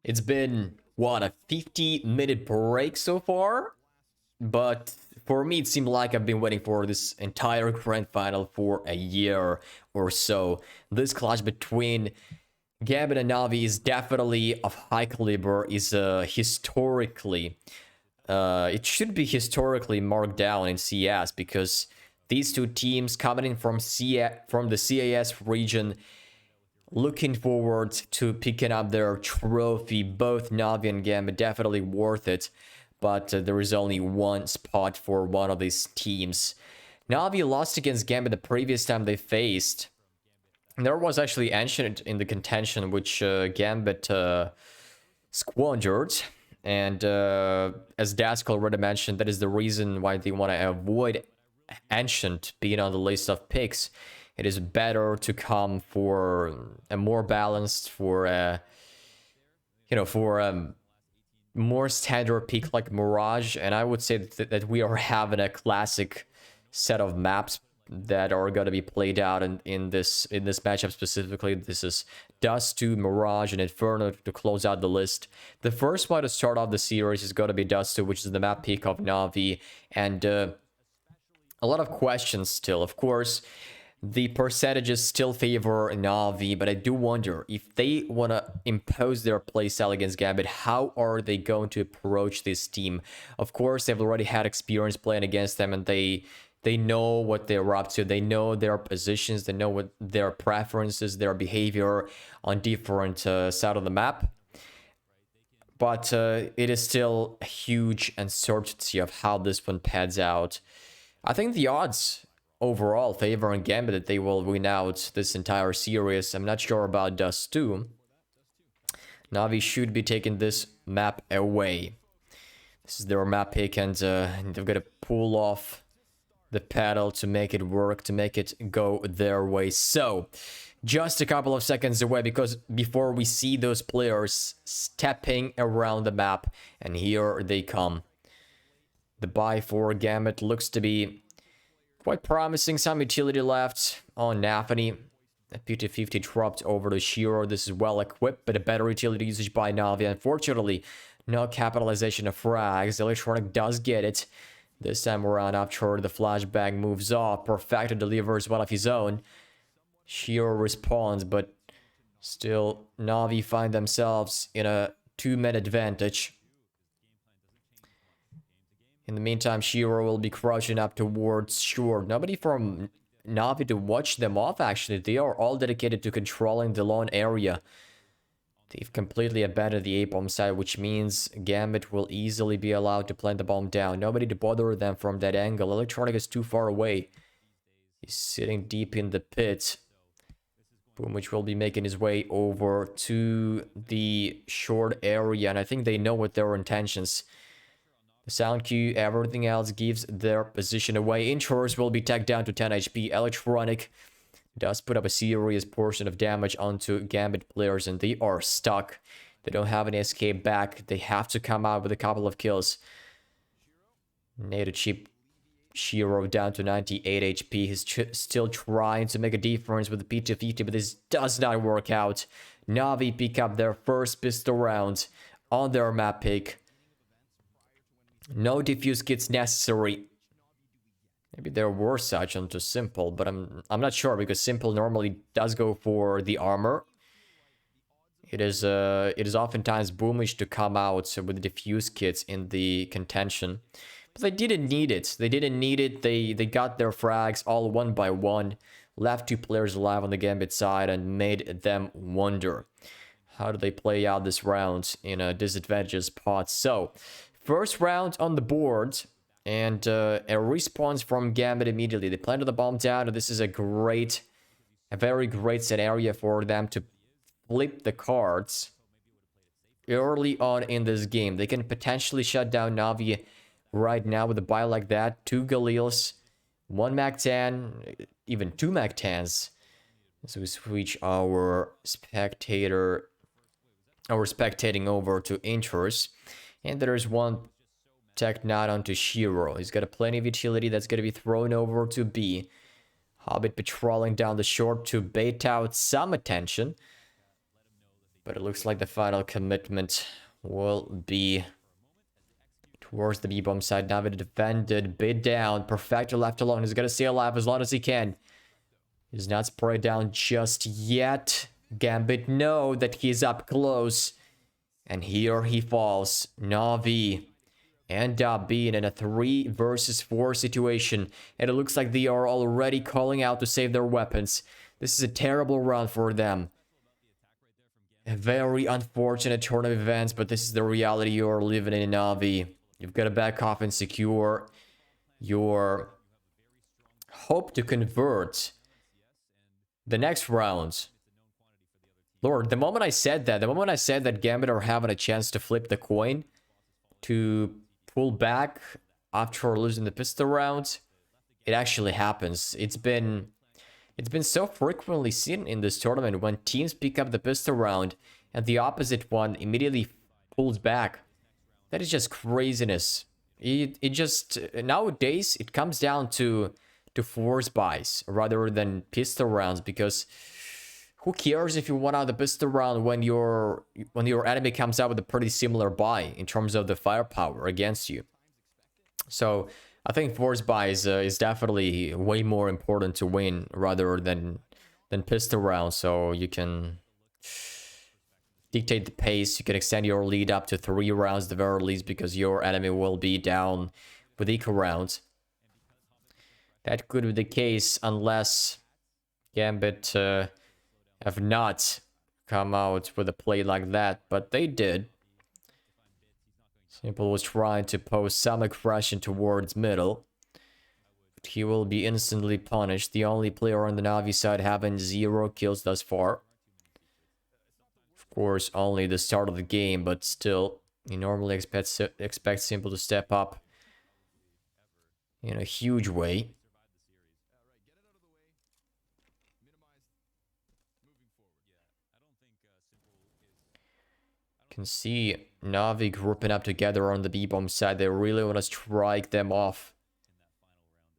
It's been, what, a 50-minute break so far? But for me, it seemed like I've been waiting for this entire grand final for a year or so. This clash between Gambit and Navi is definitely of high caliber, is historically, it should be historically marked down in CS because these two teams coming in from the CAS region, looking forward to picking up their trophy. Both Navi and Gambit definitely worth it, but there is only one spot for one of these teams. Navi lost against Gambit the previous time they faced. There was actually Ancient in the contention, which Gambit squandered. And as Dask already mentioned, that is the reason why they want to avoid Ancient being on the list of picks. It is better to come for a more balanced, for a, for a more standard pick like Mirage. And I would say that we are having a classic set of maps that are going to be played out in this matchup specifically. This is Dust 2, Mirage, and Inferno to close out the list. The first one to start off the series is going to be Dust 2, which is the map pick of Navi. And a lot of questions still. Of course, the percentages still favor Navi, but I do wonder if they want to impose their playstyle against Gambit, how are they going to approach this team? Of course, they've already had experience playing against them, and they know what they're up to. They know their positions. They know what their preferences, their behavior on different sides of the map. But it is still a huge uncertainty of how this one pans out. I think the odds overall favor on Gambit that they will win out this entire series. I'm not sure about Dust 2. Navi should be taking this map away. This is their map pick, and they've got to pull off the pedal to make it work, to make it go their way. So, just a couple of seconds away, because before we see those players stepping around the map, and here they come. The buy for Gambit looks to be quite promising. Some utility left on NAVI. A P250 dropped over to Shiro. This is well equipped, but a better utility usage by Navi. Unfortunately, no capitalization of frags. Electronic does get it. This time around, after the flashbang moves off, Perfecto delivers one of his own. Shiro responds, but still, Navi find themselves in a 2-man advantage. In the meantime, Shiro will be crouching up towards short. Nobody from Navi to watch them off, actually. They are all dedicated to controlling the lone area. They've completely abandoned the A-bomb side, which means Gambit will easily be allowed to plant the bomb down. Nobody to bother them from that angle. Electronic is too far away. He's sitting deep in the pit. Boom, which will be making his way over to the short area. And I think they know what their intentions. The sound cue, everything else gives their position away. Inchors will be tagged down to 10 HP. Electronic does put up a serious portion of damage onto Gambit players, and they are stuck. They don't have any escape back. They have to come out with a couple of kills. Need to chip Shiro down to 98 HP. He's still trying to make a difference with the P250, but this does not work out. Navi pick up their first pistol round on their map pick. No defuse kits necessary. Maybe there were such onto Simple, but I'm not sure, because Simple normally does go for the armor. It is oftentimes boomish to come out with diffuse kits in the contention. But they didn't need it. They didn't need it. They got their frags all one by one, left 2 players alive on the Gambit side, and made them wonder, how do they play out this round in a disadvantageous spot? So, first round on the board, and a response from Gambit immediately. They planted the bomb down, and this is a very great scenario for them to flip the cards early on in this game. They can potentially shut down Navi right now with a buy like that. 2 Galils, 1 Mac-10, even 2 Mac-10s. So we switch our spectating over to Intros. And there's one tech nod onto Shiro. He's got a plenty of utility that's going to be thrown over to B. Hobbit patrolling down the short to bait out some attention. But it looks like the final commitment will be towards the B-bomb side. Navi defended, bid down. Perfecto left alone. He's gonna stay alive as long as he can. He's not sprayed down just yet. Gambit know that he's up close. And here he falls. Navi end up being in a 3 versus 4 situation. And it looks like they are already calling out to save their weapons. This is a terrible round for them. A very unfortunate turn of events, but this is the reality you're living in Navi. You've got to back off and secure your hope to convert the next round. Lord, the moment I said that Gambit are having a chance to flip the coin, to pull back after losing the pistol round, it actually happens. It's been so frequently seen in this tournament when teams pick up the pistol round and the opposite one immediately pulls back. That is just craziness. It just nowadays it comes down to force buys rather than pistol rounds, because who cares if you won out the pistol round when your enemy comes out with a pretty similar buy in terms of the firepower against you. So I think force buy is definitely way more important to win rather than pistol rounds. So you can dictate the pace. You can extend your lead up to 3 rounds at the very least, because your enemy will be down with equal rounds. That could be the case unless Gambit have not come out with a play like that, but they did. Simple was trying to pose some aggression towards middle, but he will be instantly punished. The only player on the Navi side having 0 kills thus far. Of course, only the start of the game, but still, you normally expect Simple to step up in a huge way. Can see Navi grouping up together on the B-bomb side. They really want to strike them off.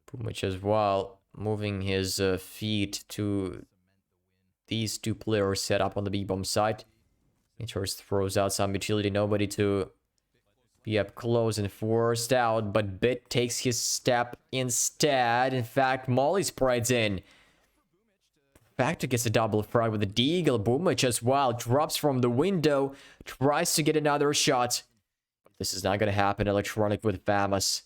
Pumic as well, moving his feet to these 2 players set up on the B-bomb side. Interest throws out some utility, nobody to be up close and forced out, but Bit takes his step instead. In fact, Molly spreads in. Factor gets a double frag with the Deagle. Boomich as well drops from the window, tries to get another shot. This is not going to happen. Electronic with Famous.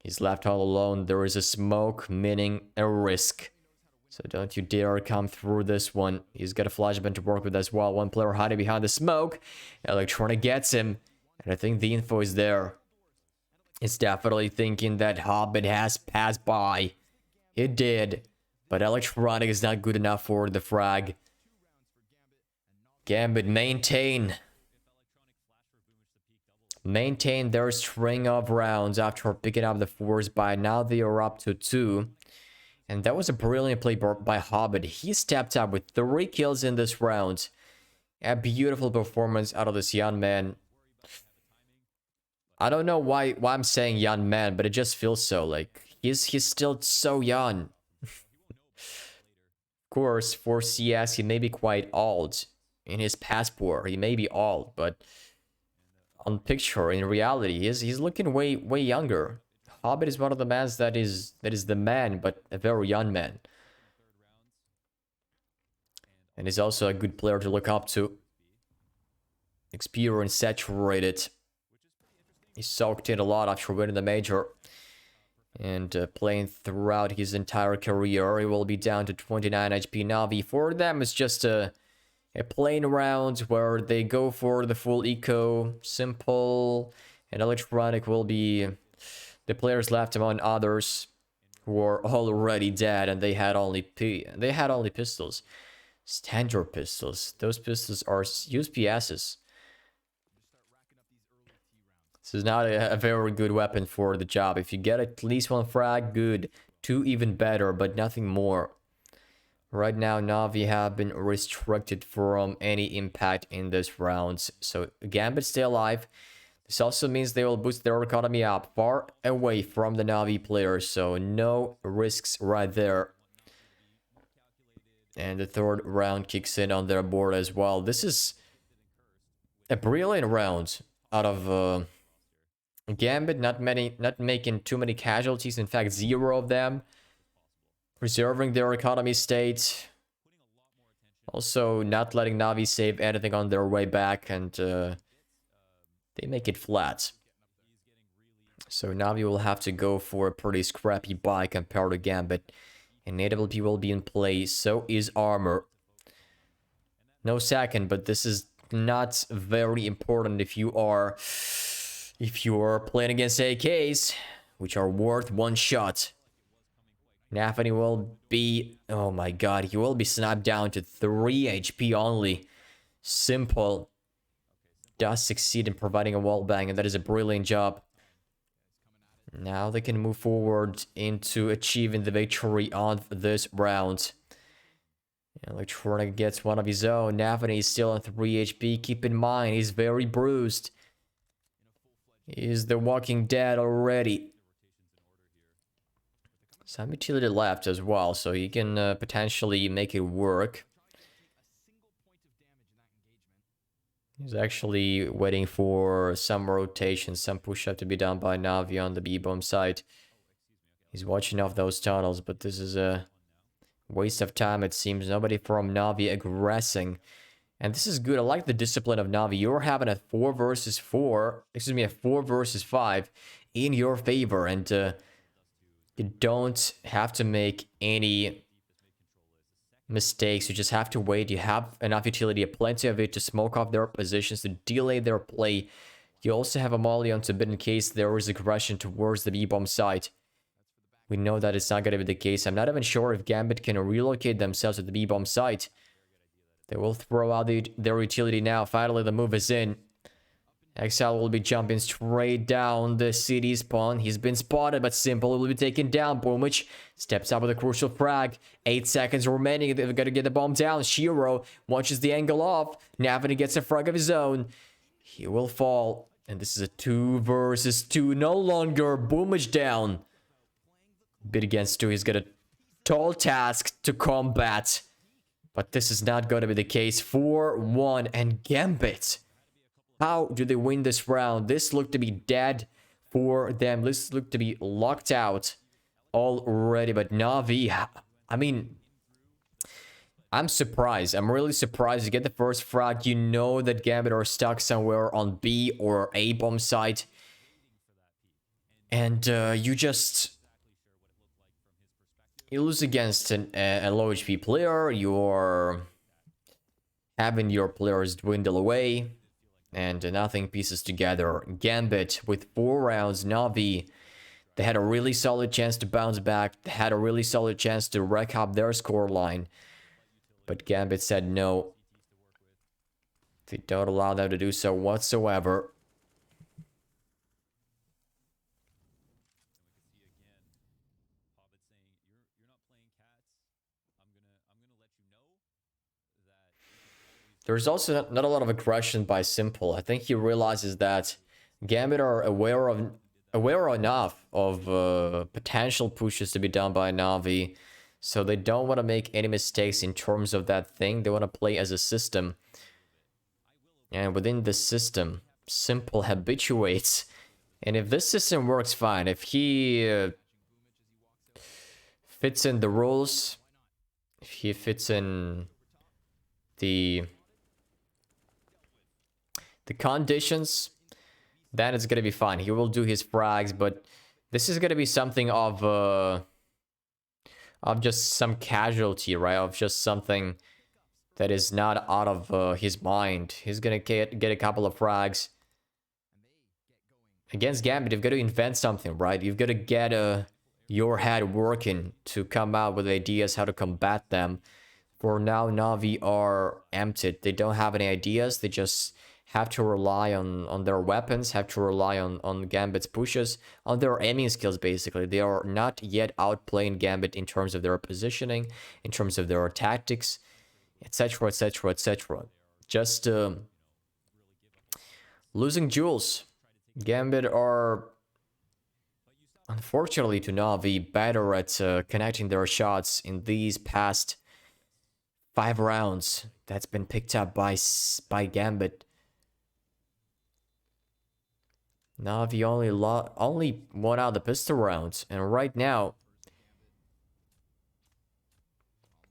He's left all alone. There is a smoke, meaning a risk. So don't you dare come through this one. He's got a flashbang to work with as well. 1 player hiding behind the smoke. Electronic gets him. And I think the info is there. It's definitely thinking that Hobbit has passed by. It did. But Electronic is not good enough for the frag. Gambit maintain their string of rounds after picking up the force buy. Now they are up to 2. And that was a brilliant play by Hobbit. He stepped up with 3 kills in this round. A beautiful performance out of this young man. I don't know why I'm saying young man, but it just feels so. Like, he's still so young. Of course, for CS, he may be quite old. In his passport, he may be old, but on picture, in reality, he's looking way younger. Hobbit is one of the men that is the man, but a very young man. And he's also a good player to look up to. Experience saturated. He soaked in a lot after winning the major. And playing throughout his entire career. He will be down to 29 HP. Navi, for them, it's just a plain round where they go for the full eco. Simple. And Electronic will be the players left among others who are already dead. And they had only pistols. Standard pistols. Those pistols are USPSs. This is not a very good weapon for the job. If you get at least 1 frag, good. 2 even better, but nothing more. Right now, Navi have been restricted from any impact in this round. So Gambit stay alive. This also means they will boost their economy up far away from the Navi players. So no risks right there. And the 3rd round kicks in on their board as well. This is a brilliant round out of Gambit, not making too many casualties, in fact 0 of them, preserving their economy state, also not letting Navi save anything on their way back, and they make it flat. So Navi will have to go for a pretty scrappy buy compared to Gambit, and AWP will be in play, so is Armor. No second, but this is not very important if you are playing against AKs, which are worth 1 shot. NAVI will be, oh my god, he will be snapped down to 3 HP only. Simple does succeed in providing a wallbang, and that is a brilliant job. Now they can move forward into achieving the victory on this round. Electronic gets one of his own. NAVI is still on 3 HP. Keep in mind, he's very bruised. He's the walking dead already. Some utility left as well, so he can potentially make it work. He's actually waiting for some rotation, some push-up to be done by Navi on the B-bomb side. He's watching off those tunnels, but this is a waste of time, it seems. Nobody from Navi aggressing. And this is good. I like the discipline of Navi. You're having a 4 versus 4, excuse me, a 4 versus 5 in your favor, and you don't have to make any mistakes. You just have to wait. You have enough utility, plenty of it, to smoke off their positions, to delay their play. You also have a molly on to bid in case there is aggression towards the B-bomb site. We know that it's not going to be the case. I'm not even sure if Gambit can relocate themselves at the B-bomb site. They will throw out their utility now. Finally, the move is in. Exile will be jumping straight down the city spawn. He's been spotted, but Simple will be taken down. Boomich steps up with a crucial frag. 8 seconds remaining. They've got to get the bomb down. Shiro watches the angle off. NAVI gets a frag of his own. He will fall. And this is a 2 versus 2. No longer. Boomich down. Bid against 2. He's got a tall task to combat. But this is not going to be the case. 4-1 and Gambit. How do they win this round? This looked to be dead for them. This looked to be locked out already. But Navi, I mean, I'm surprised. I'm really surprised. You get the first frag. You know that Gambit are stuck somewhere on B or A bomb site. And you lose against a low HP player. You're having your players dwindle away. And nothing pieces together. Gambit with 4 rounds. Navi, they had a really solid chance to bounce back. They had a really solid chance to rack up their scoreline. But Gambit said no. They don't allow them to do so whatsoever. There's also not a lot of aggression by Simple. I think he realizes that Gambit are aware enough of potential pushes to be done by Navi, so they don't want to make any mistakes in terms of that thing. They want to play as a system, and within the system, Simple habituates. And if this system works fine, if he fits in the rules, if he fits in the conditions, then it's gonna be fine. He will do his frags, but this is gonna be something of just some casualty, right? Of just something that is not out of his mind. He's gonna get a couple of frags. Against Gambit, you've got to invent something, right? You've got to get your head working to come out with ideas how to combat them. For now, Navi are emptied. They don't have any ideas. They just have to rely on their weapons, have to rely on Gambit's pushes, on their aiming skills, basically. They are not yet outplaying Gambit in terms of their positioning, in terms of their tactics, etc, etc, etc. Just losing jewels. Gambit are, unfortunately to Navi, better at connecting their shots in these past 5 rounds. That's been picked up by Gambit. Navi only won out the pistol rounds, and right now,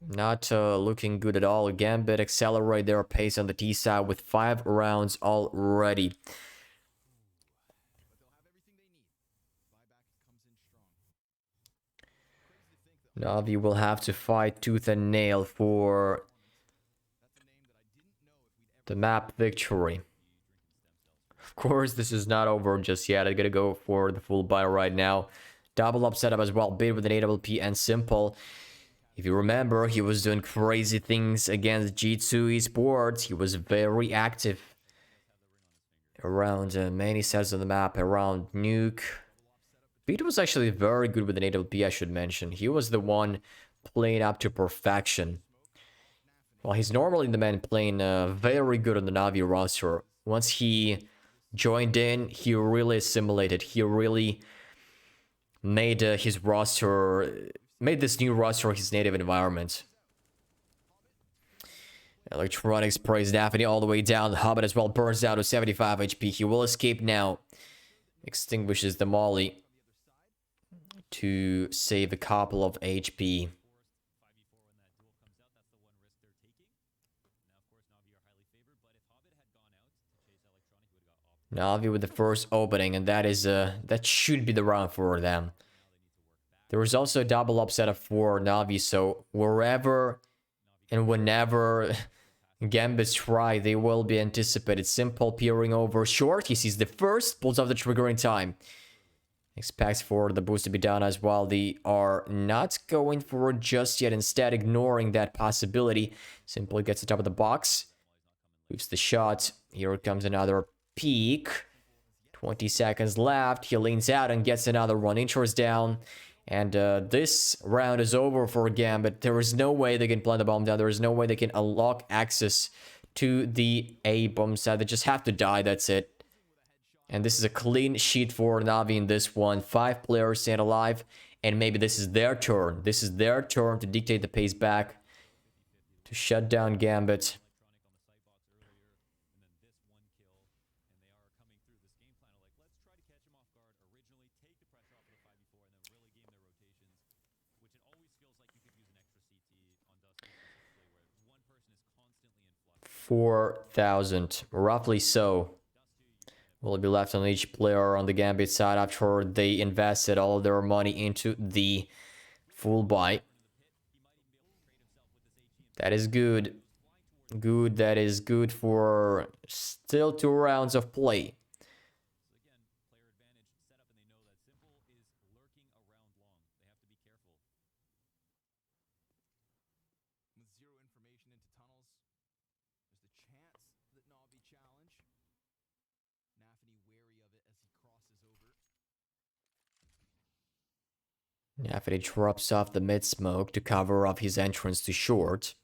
not looking good at all. Gambit accelerate their pace on the T side with 5 rounds already. Navi will have to fight tooth and nail for the map victory. Of course, this is not over just yet. I'm gonna go for the full buy right now. Double up setup as well, bid with an AWP and Simple. If you remember, he was doing crazy things against G2 Esports. He was very active around many sets of the map, around Nuke. Bid was actually very good with an AWP, I should mention. He was the one playing up to perfection. Well, he's normally the man playing very good on the Navi roster. Once he joined in, he really assimilated. He really made his roster, made this new roster his native environment. Electronics praised NAVI all the way down. The Hobbit as well burns down to 75 HP. He will escape now. Extinguishes the Molly to save a couple of HP. Navi with the first opening, and that should be the round for them. There was also a double up setup for Navi, so wherever and whenever Gambits try, they will be anticipated. Simple peering over short. He sees the first, pulls off the trigger in time. Expects for the boost to be done as well. They are not going for it just yet, instead ignoring that possibility. Simple gets the top of the box. Moves the shot. Here comes another peek. 20 seconds left. He leans out and gets another one. Intro's down. And this round is over for Gambit. There is no way they can plant the bomb down. There is no way they can unlock access to the A bomb side. They just have to die. That's it. And this is a clean sheet for Navi in this one. 5 players stand alive. And maybe this is their turn. This is their turn to dictate the pace back. To shut down Gambit. $4,000, roughly so, will be left on each player on the Gambit side after they invested all of their money into the full buy. That is good. That is good for still 2 rounds of play. NAVI drops off the mid smoke to cover up his entrance to short.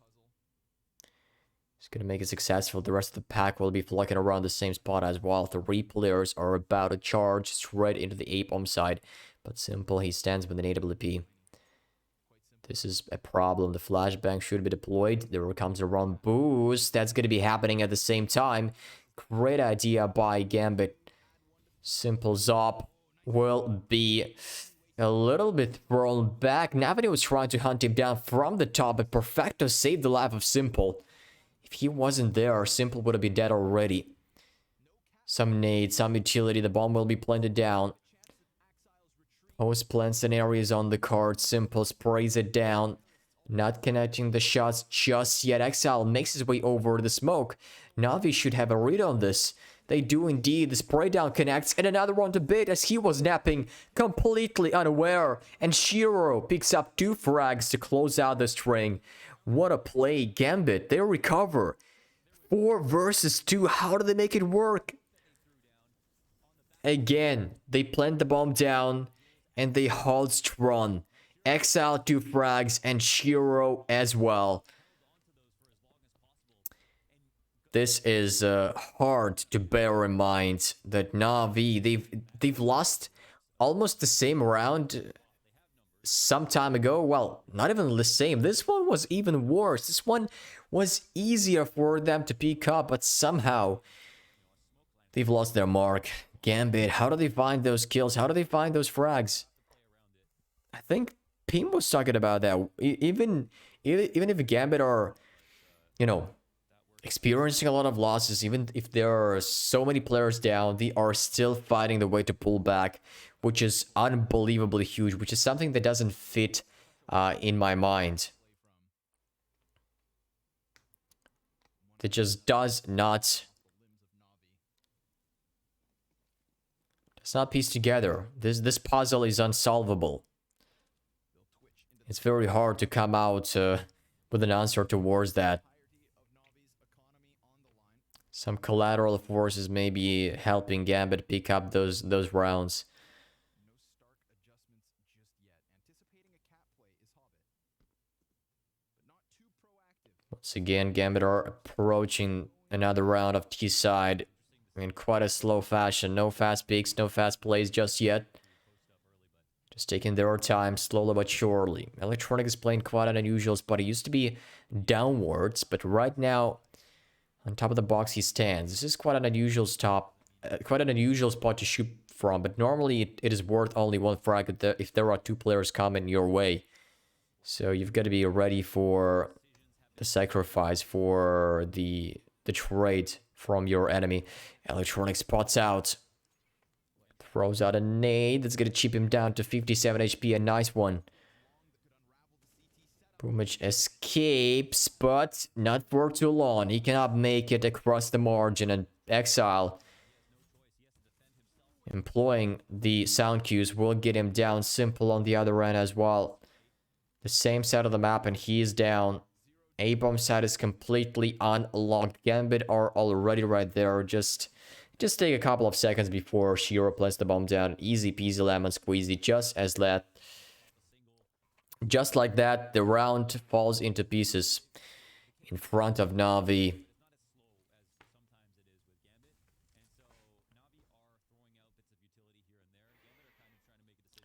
He's gonna make it successful. The rest of the pack will be flocking around the same spot as well. 3 players are about to charge straight into the A-bomb side. But Simple, he stands with an AWP. This is a problem. The flashbang should be deployed. There comes a run boost. That's gonna be happening at the same time. Great idea by Gambit. Simple Zop will be a little bit thrown back. NAVI was trying to hunt him down from the top, but Perfecto saved the life of Simple. If he wasn't there, Simple would have been dead already. Some nade, some utility. The bomb will be planted down. Post-plant scenarios on the card. Simple sprays it down. Not connecting the shots just yet. Exile makes his way over the smoke. Navi should have a read on this. They do indeed. The spray down connects, and another one to bid as he was napping, completely unaware. And Shiro picks up 2 frags to close out the string. What a play. Gambit, they recover. 4 versus 2. How do they make it work? Again, they plant the bomb down, and they hold strong. Exile 2 frags, and Shiro as well. This is hard to bear in mind that Navi, they've lost almost the same round some time ago. Well, not even the same. This one was even worse. This one was easier for them to pick up, but somehow they've lost their mark. Gambit, how do they find those kills? How do they find those frags? I think Pim was talking about that. Even if Gambit are, you know, experiencing a lot of losses, even if there are so many players down, they are still finding the way to pull back, which is unbelievably huge, which is something that doesn't fit in my mind. That just does not piece together. This puzzle is unsolvable. It's very hard to come out with an answer towards that. Some collateral forces may be helping Gambit pick up those rounds. Once again, Gambit are approaching another round of T-side in quite a slow fashion. No fast peaks, no fast plays just yet. Just taking their time, slowly but surely. Electronic is playing quite an unusual spot. It used to be downwards, but right now, on top of the box he stands. This is quite an unusual spot to shoot from, but normally it is worth only one frag if there are two players coming your way. So you've got to be ready for the sacrifice, for the trade from your enemy. Electronic spots out. Throws out a nade that's going to chip him down to 57 HP. A nice one. Boomich escapes, but not for too long. He cannot make it across the margin, and Exile, employing the sound cues, will get him down. Simple on the other end as well. The same side of the map, and he is down. A-bomb side is completely unlocked. Gambit are already right there. Just take a couple of seconds before Shiro places the bomb down. Easy peasy lemon squeezy, just like that, the round falls into pieces in front of NAVI.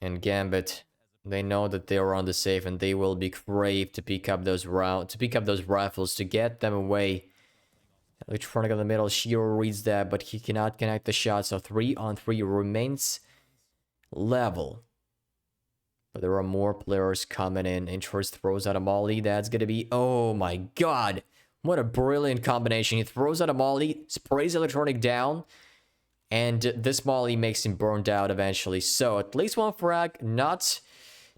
And Gambit, they know that they are on the safe, and they will be craved to pick up those rifles, to get them away. Electronic in the middle, Shiro reads that, but he cannot connect the shot, so 3-on-3 remains level. But there are more players coming in. Interest throws out a molly. That's going to be... Oh my god. What a brilliant combination. He throws out a molly, sprays Electronic down, and this molly makes him burned out eventually. So at least one frag, not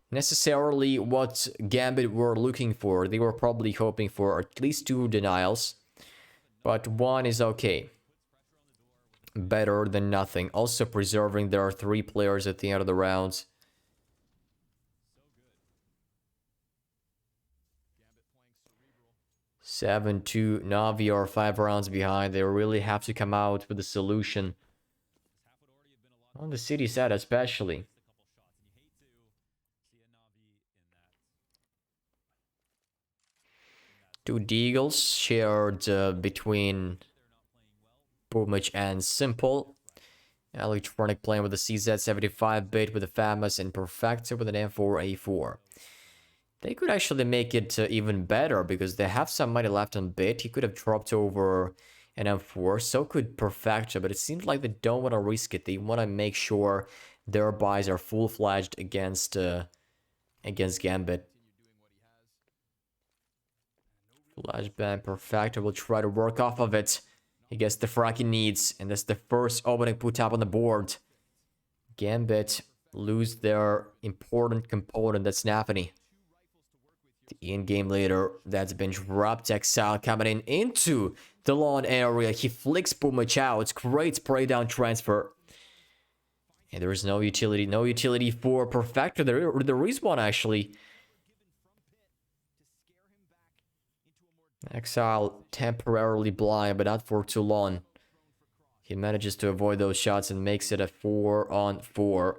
necessarily what Gambit were looking for. They were probably hoping for at least 2 denials. But 1 is okay. Better than nothing. Also preserving there are 3 players at the end of the rounds. 7-2. Navi are 5 rounds behind. They really have to come out with a solution. On the city side especially. Two deagles shared between Boomich and Simple. Electronic playing with the CZ75-bit with the FAMAS and Perfecta with an M4A4. They could actually make it even better because they have some money left on bit. He could have dropped over an M4, so could Perfecta, but it seems like they don't want to risk it. They want to make sure their buys are full-fledged against Gambit. Flashbang Perfecta will try to work off of it. He gets the frag he needs, and that's the first opening put up on the board. Gambit lose their important component, that's NAVI. The in-game leader that's been dropped. Exile coming in into the lawn area. He flicks Boomich out. Great spray down transfer. And there is no utility for Perfecta. There is one actually. Exile temporarily blind, but not for too long. He manages to avoid those shots and makes it a 4-on-4.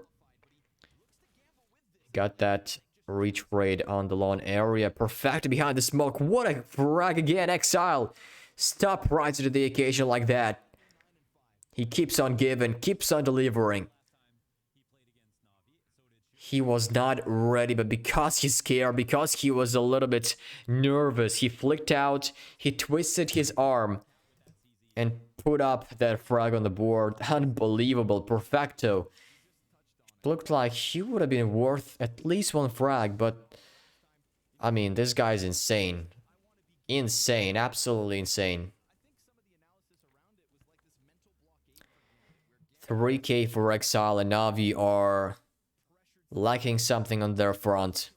Got that reach raid on the lawn area. Perfecta behind the smoke. What a frag again. Exile. Stop rising to the occasion like that. He keeps on giving, keeps on delivering. He was not ready, but because he's scared, because he was a little bit nervous, he flicked out, he twisted his arm, and put up that frag on the board. Unbelievable. Perfecto. Looked like he would have been worth at least one frag, but I mean, this guy's insane. Insane. Absolutely insane. 3k for Exile and Navi are lacking something on their front.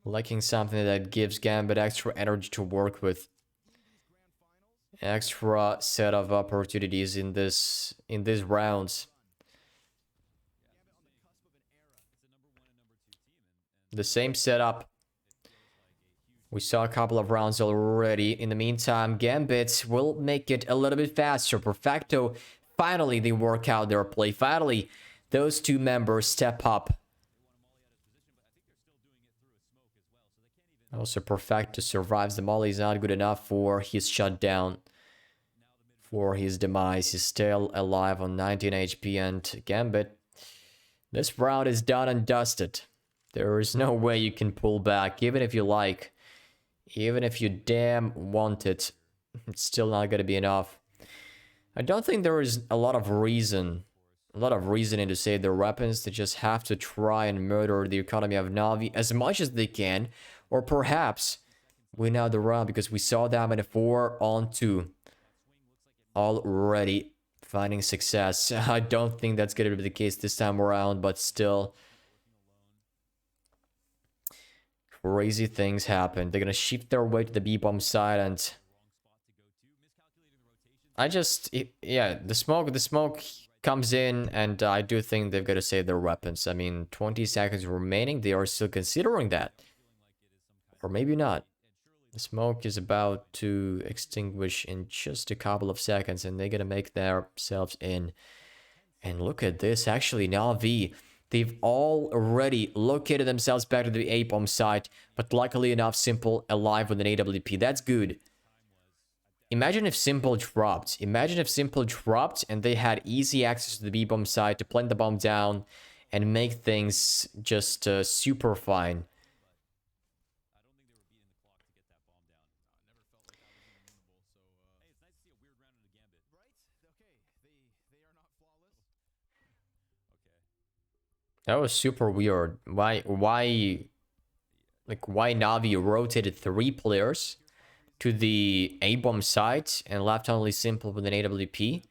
Lacking something that gives Gambit extra energy to work with. Extra set of opportunities in these rounds. The same setup. We saw a couple of rounds already. In the meantime, Gambit will make it a little bit faster. Perfecto, finally they work out their play. Finally, those two members step up. Also, Perfecto survives. The molly is not good enough for his shutdown. For his demise. He's still alive on 19 HP, and Gambit, this round is done and dusted. There is no way you can pull back, even if you like. Even if you damn want it, it's still not going to be enough. I don't think there is a lot of reasoning to save their weapons. They just have to try and murder the economy of Navi as much as they can, or perhaps win out the round, because we saw them in a 4-on-2 already finding success. I don't think that's going to be the case this time around, but still, crazy things happen. They're gonna shift their way to the B-bomb side, and yeah, the smoke comes in, and I do think they've got to save their weapons. I mean, 20 seconds remaining. They are still considering that, or maybe not. The smoke is about to extinguish in just a couple of seconds, and they're gonna make themselves in. And look at this. Actually, Navi, they've already located themselves back to the A-bomb site, but luckily enough, Simple alive with an AWP. That's good. Imagine if Simple dropped. Imagine if Simple dropped and they had easy access to the B-bomb site to plant the bomb down and make things just super fine. That was super weird. Why Navi rotated 3 players to the A-bomb site and left only Simple with an AWP?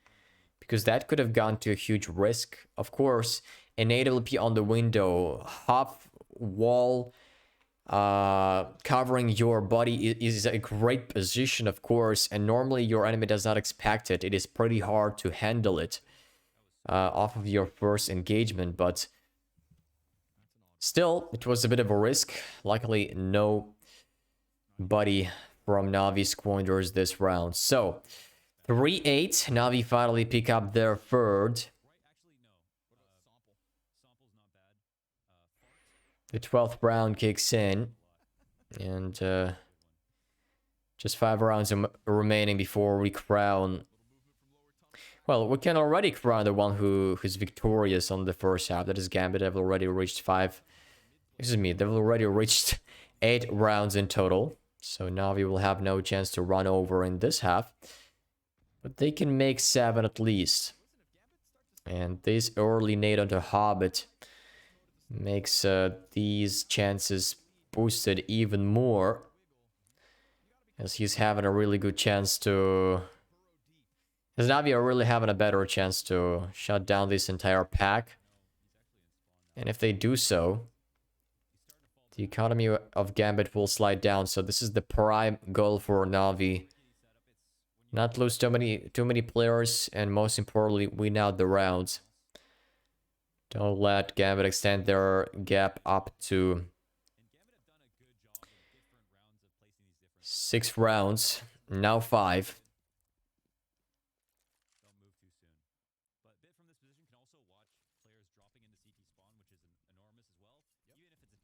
Because that could have gone to a huge risk. Of course, an AWP on the window, half wall, covering your body is a great position, of course, and normally your enemy does not expect it. It is pretty hard to handle it off of your first engagement, but still, it was a bit of a risk. Luckily, nobody from Navi squanders this round. So, 3-8. Navi finally pick up their third. The 12th round kicks in. And just 5 rounds remaining before we crown... Well, we can already crown the one who's victorious on the first half. That is Gambit. They've already reached 8 rounds in total. So Navi will have no chance to run over in this half. But they can make 7 at least. And this early nade onto Hobbit makes these chances boosted even more. As he's having a really good chance to... As Navi are really having a better chance to shut down this entire pack. And if they do so, the economy of Gambit will slide down. So this is the prime goal for Navi. Not lose too many players, and most importantly, win out the rounds. Don't let Gambit extend their gap up to 6 rounds. Now 5.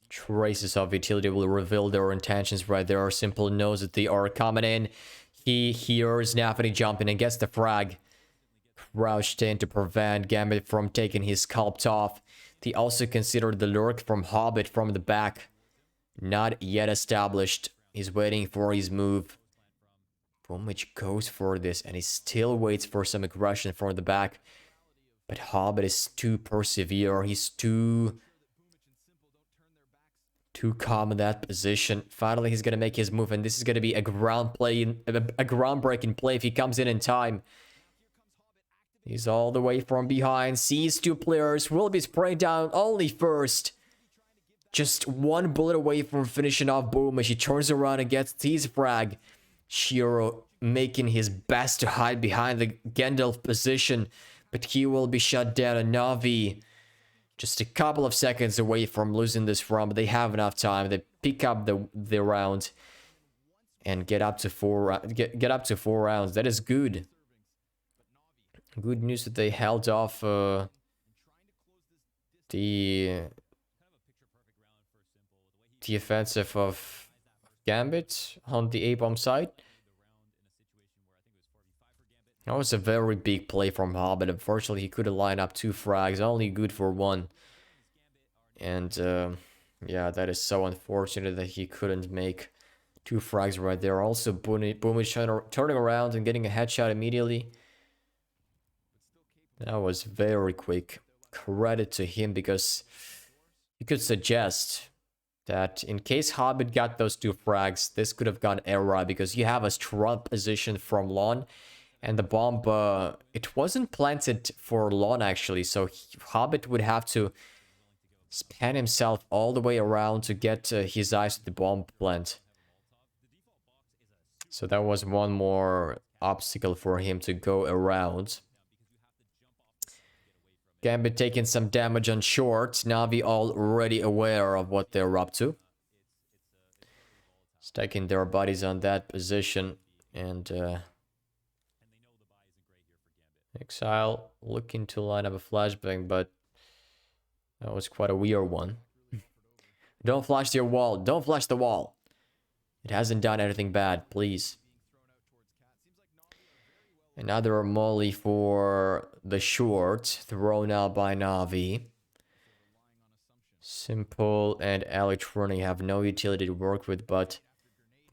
Traces of utility will reveal their intentions right there. Simple knows that they are coming in. He hears NAVI jumping and gets the frag. Crouched in to prevent Gambit from taking his sculpt off. They also considered the lurk from Hobbit from the back. Not yet established. He's waiting for his move. Boomich goes for this, and he still waits for some aggression from the back. But Hobbit is too persevere. He's too calm in that position. Finally, he's gonna make his move, and this is gonna be a groundbreaking play if he comes in time. He's all the way from behind, sees two players, will be spraying down only first. Just one bullet away from finishing off Boom as he turns around and gets his frag. Shiro making his best to hide behind the Gandalf position, but he will be shut down. And Navi just a couple of seconds away from losing this round, but they have enough time. They pick up the round and get up to four rounds. That is good. Good news that they held off the offensive of Gambit on the A-bomb side. That was a very big play from Hobbit. Unfortunately, he couldn't line up two frags, only good for one. And yeah, that is so unfortunate that he couldn't make two frags right there. Also, Boomich turning around and getting a headshot immediately. That was very quick. Credit to him, because you could suggest that in case Hobbit got those two frags, this could have gone error, because you have a strong position from Lon, and the bomb, it wasn't planted for Lon actually, so Hobbit would have to span himself all the way around to get his eyes to the bomb plant. So that was one more obstacle for him to go around. Gambit taking some damage on short. Navi already aware of what they're up to. Stacking their bodies on that position. And Exile looking to line up a flashbang, but that was quite a weird one. Don't flash your wall. Don't flash the wall. It hasn't done anything bad, please. Another molly for the short, thrown out by Navi. Simple and Electronic have no utility to work with, but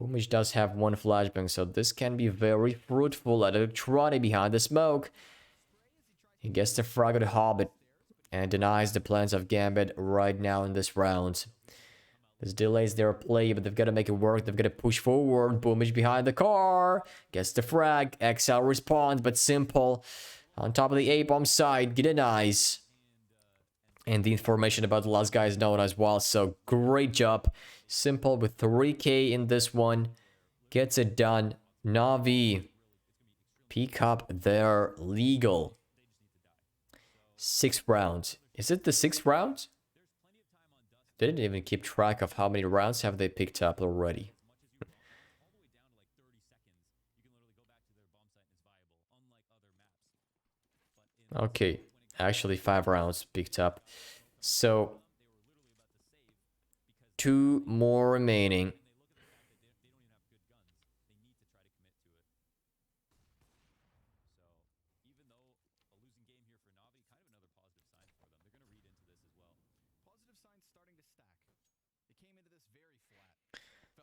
Boomich does have one flashbang, so this can be very fruitful. Electronic behind the smoke. He gets the frag of the Hobbit and denies the plans of Gambit right now in this round. This delays their play, but they've got to make it work. They've got to push forward. Boomich behind the car. Gets the frag. XL responds, but Simple on top of the A-bomb side denies. And the information about the last guy is known as well. So great job. Simple with 3k in this one. Gets it done. Navi pick up their legal. 6th round. Is it the 6th round? They didn't even keep track of how many rounds have they picked up already. Okay, actually 5 rounds picked up. So 2 more remaining.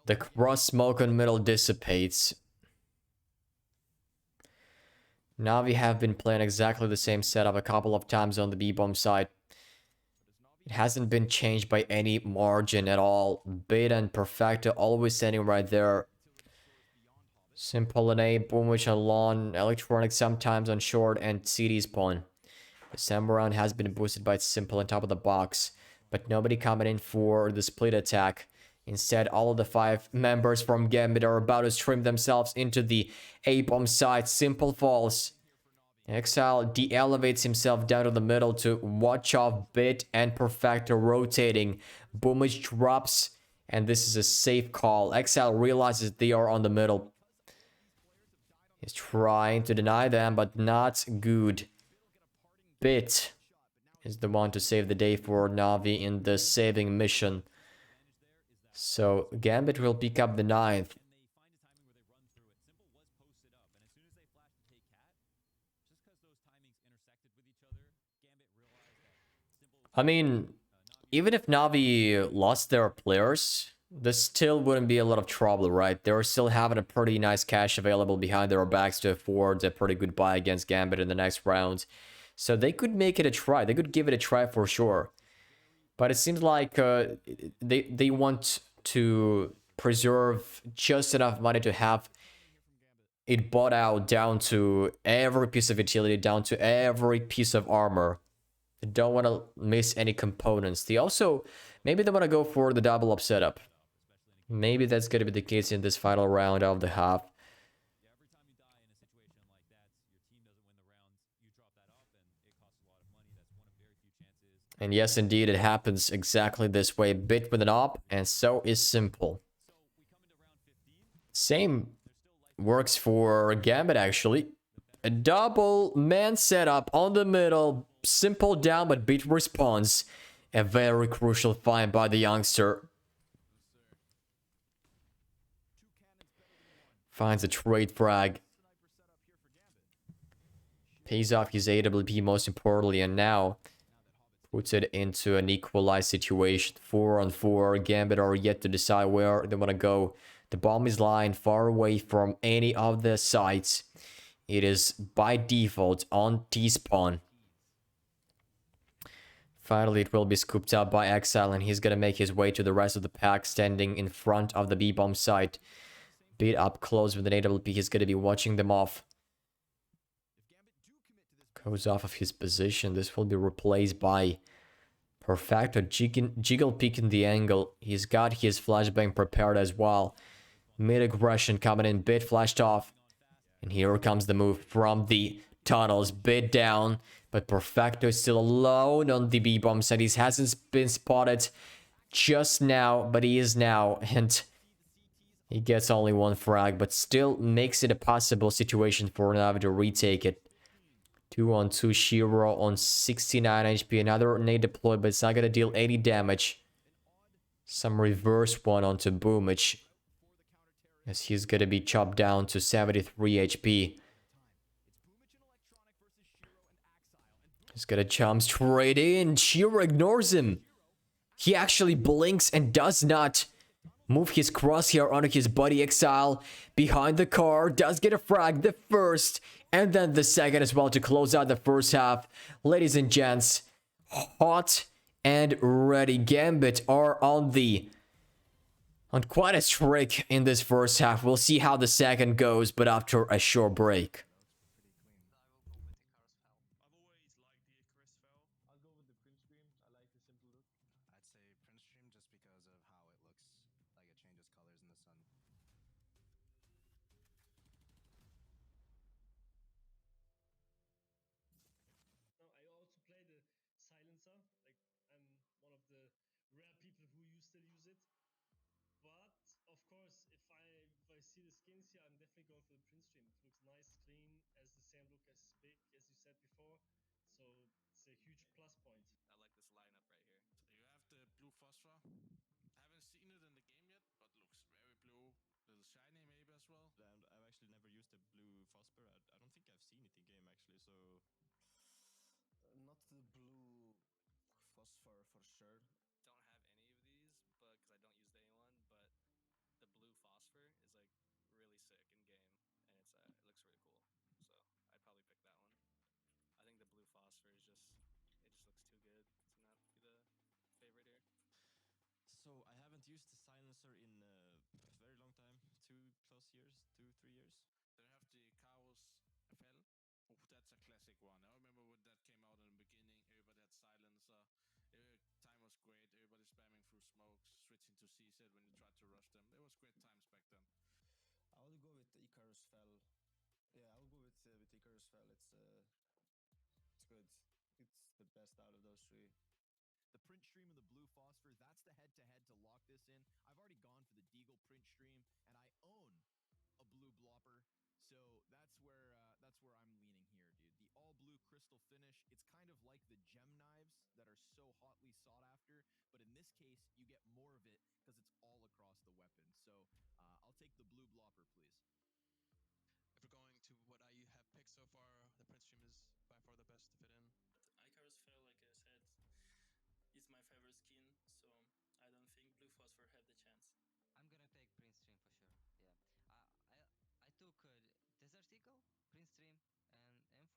The cross smoke on middle dissipates. Navi have been playing exactly the same setup a couple of times on the B-bomb side. It hasn't been changed by any margin at all. Beta and Perfecto always standing right there. Simple and A, Boomich on lawn, Electronic sometimes on short, and CD's pawn. The December round has been boosted by Simple on top of the box, but nobody coming in for the split attack. Instead, all of the 5 members from Gambit are about to stream themselves into the A-bomb side. Simple falls. Exile de-elevates himself down to the middle to watch off Bit and Perfecto rotating. Boomich drops, and this is a safe call. Exile realizes they are on the middle. He's trying to deny them, but not good. Bit is the one to save the day for Navi in the saving mission. So Gambit will pick up the 9th. I mean, even if Navi lost their players, This still wouldn't be a lot of trouble, right? They're still having a pretty nice cash available behind their backs to afford a pretty good buy against Gambit in the next round. So they could make it a try. They could give it a try for sure. But it seems like they want to preserve just enough money to have it bought out down to every piece of utility, down to every piece of armor. They don't want to miss any components. They also, maybe they want to go for the double up setup. Maybe that's going to be the case in this final round of the half. And yes, indeed, it happens exactly this way. Bit with an op, and so is simple. Same works for Gambit, actually. A double man setup on the middle. Simple down, but Bit responds. A very crucial find by the youngster. Finds a trade frag. Pays off his AWP most importantly, and now puts it into an equalized situation. 4-on-4. Gambit are yet to decide where they want to go. The bomb is lying far away from any of the sites. It is by default on T-spawn. Finally, it will be scooped up by Exile, and he's gonna make his way to the rest of the pack, standing in front of the B-bomb site. Beat up close with an AWP, he's gonna be watching them off. Goes off of his position. This will be replaced by Perfecto, jiggle peeking the angle. He's got his flashbang prepared as well. Mid-aggression coming in, Bit flashed off. And here comes the move from the tunnels. Bit down, but Perfecto is still alone on the B-bomb side. He hasn't been spotted just now, but he is now. And he gets only one frag, but still makes it a possible situation for NAVI to retake it. 2-on-2 Shiro on 69 HP. Another nade deployed, but it's not going to deal 80 damage. Some reverse one onto Boomich, as he's going to be chopped down to 73 HP. He's going to jump straight in. Shiro ignores him. He actually blinks and does not move his crosshair onto his buddy Exile. Behind the car, does get a frag, the first, and then the second as well to close out the first half. Ladies and gents, hot and ready. Gambit are on quite a streak in this first half. We'll see how the second goes, but after a short break.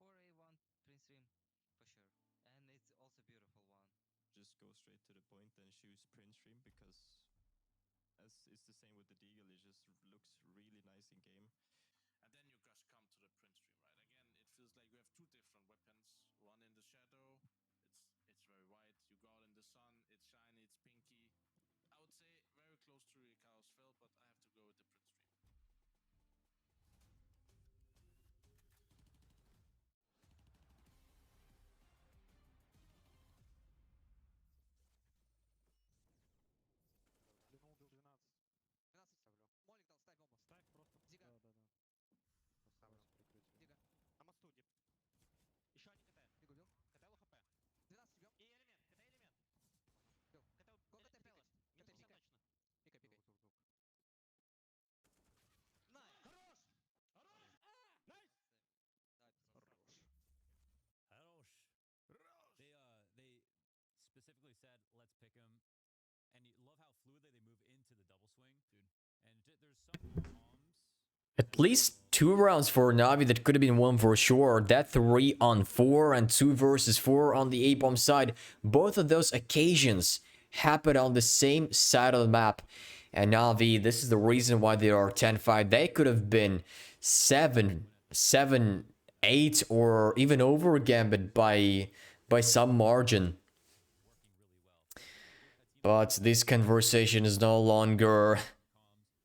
4A1 Prince Stream for sure, and it's also beautiful one. Just go straight to the point and choose print stream because, as it's the same with the Deagle, it just looks really nice in game. And then you just come to the print stream, right? Again, it feels like you have two different weapons. One in the shadow, it's very white. You go out in the sun, it's shiny, it's pinky. I would say very close to Rikao's Phil, but I have to go with the print stream. Глянул, убил 12. 12 ставлю. Молик дал, ставь бомбу. Ставь просто. Дига. Да. Ставлю. С прикрытием. Дига. На мосту, Дип. Еще один КТ. Дигу бил. КТ ЛХП. 12 бьем. И элемент, КТ элемент. Бил. КТ Го КТ пикать. пикать. Минус КТ пикай. точно. Пикай, пикай. Найс! Хорош! Хорош! Найс! Давай, Хорош. Хорош. They specifically said let's pick him, and you love how fluidly they move into the double swing, dude. And there's some bombs. At least 2 rounds for Navi that could have been won for sure. That 3 on 4 and 2 versus 4 on the A-bomb side. Both of those occasions happened on the same side of the map. And Navi, this is the reason why they are 10-5. They could have been 7, 8, or even over Gambit by some margin. But this conversation is no longer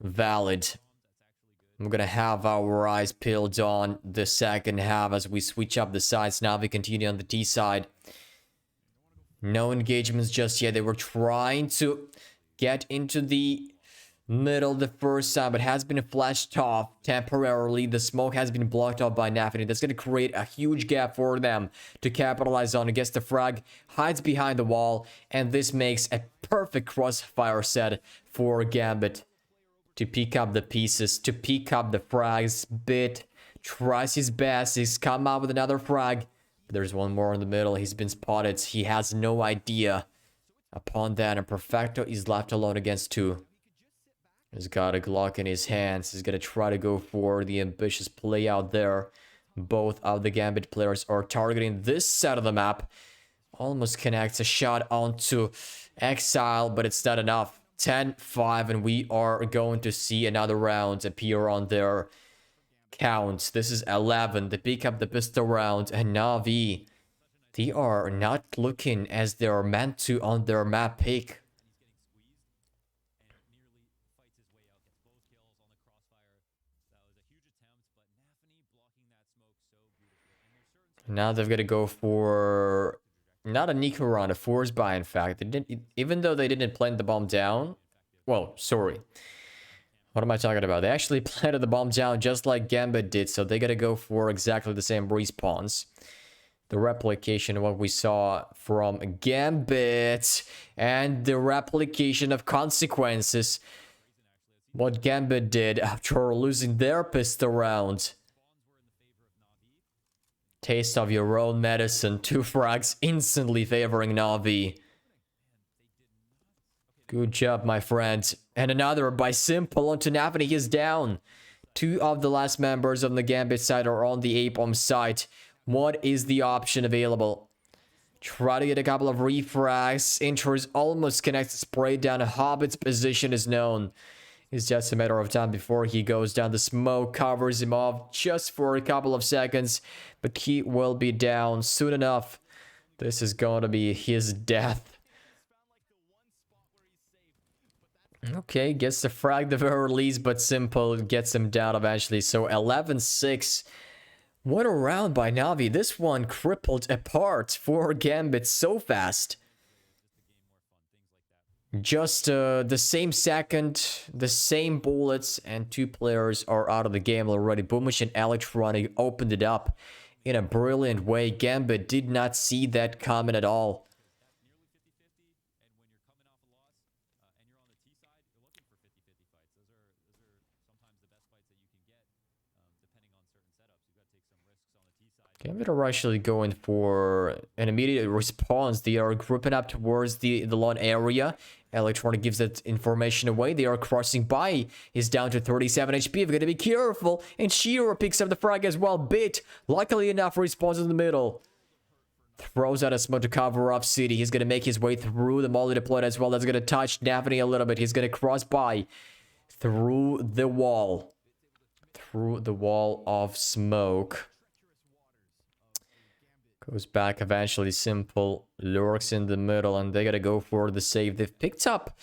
valid. We're gonna have our eyes peeled on the second half as we switch up the sides. Now we continue on the T side. No engagements just yet. They were trying to get into the middle the first time, but has been flashed off temporarily. The smoke has been blocked off by NAVI. That's gonna create a huge gap for them to capitalize on. Against the frag, hides behind the wall, and this makes a perfect crossfire set for Gambit to pick up the pieces, to pick up the frags. Bit tries his best. He's come out with another frag. But there's one more in the middle. He's been spotted. He has no idea. Upon that, and Perfecto is left alone against 2. He's got a Glock in his hands. He's going to try to go for the ambitious play out there. Both of the Gambit players are targeting this side of the map. Almost connects a shot onto Exile, but it's not enough. 10-5, and we are going to see another round appear on their count. This is 11. They pick up the pistol round, and Navi, they are not looking as they're meant to on their map pick. Now they've got to go for not a Nico round, a force buy. In fact, they didn't, even though they didn't plant the bomb down. Well, sorry. What am I talking about? They actually planted the bomb down just like Gambit did, so they got to go for exactly the same respawns. The replication of what we saw from Gambit and the replication of consequences. What Gambit did after losing their pistol round. Taste of your own medicine. 2 frags instantly favoring Navi. Good job, my friend. And another by Simple onto NAVI. He is down. 2 of the last members of the Gambit side are on the A-bomb side. What is the option available? Try to get a couple of refrags. Intro is almost connected. Spray down. Hobbit's position is known. It's just a matter of time before he goes down. The smoke covers him off just for a couple of seconds, but he will be down soon enough. This is going to be his death. Okay, gets the frag the very least, but Simple gets him down eventually. So 11-6. What a round by Navi. This one crippled apart for Gambit so fast. Just the same second, the same bullets, and 2 players are out of the game already. Boomish and Electronic opened it up in a brilliant way. Gambit did not see that coming at all. Gambit are actually going for an immediate response. They are grouping up towards the lawn area. Electronic gives that information away. They are crossing by. He's down to 37 HP. We've got to be careful. And Shiro picks up the frag as well. Bit, luckily enough, respawns in the middle. Throws out a smoke to cover up City. He's going to make his way through the molly deployed as well. That's going to touch NAVI a little bit. He's going to cross by through the wall. Through the wall of smoke. Goes back eventually. Simple lurks in the middle, and they gotta go for the save. They've picked up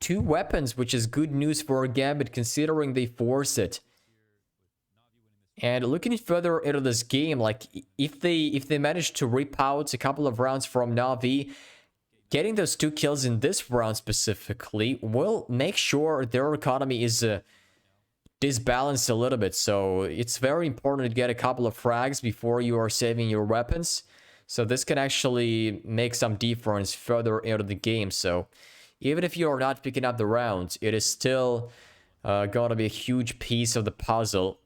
2 weapons, which is good news for Gambit considering they force it. And looking further into this game, like if they manage to rip out a couple of rounds from NAVI, getting those 2 kills in this round specifically will make sure their economy is disbalanced a little bit. So it's very important to get a couple of frags before you are saving your weapons. So this can actually make some difference further into the game. So even if you are not picking up the rounds, it is still going to be a huge piece of the puzzle.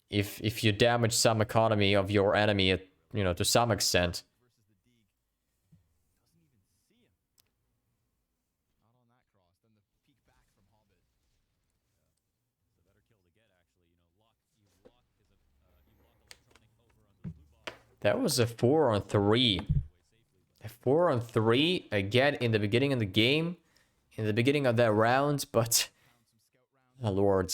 If you damage some economy of your enemy, you know, to some extent. That was a 4-on-3. A 4-on-3 again in the beginning of the game. In the beginning of that round, but... Oh, Lord.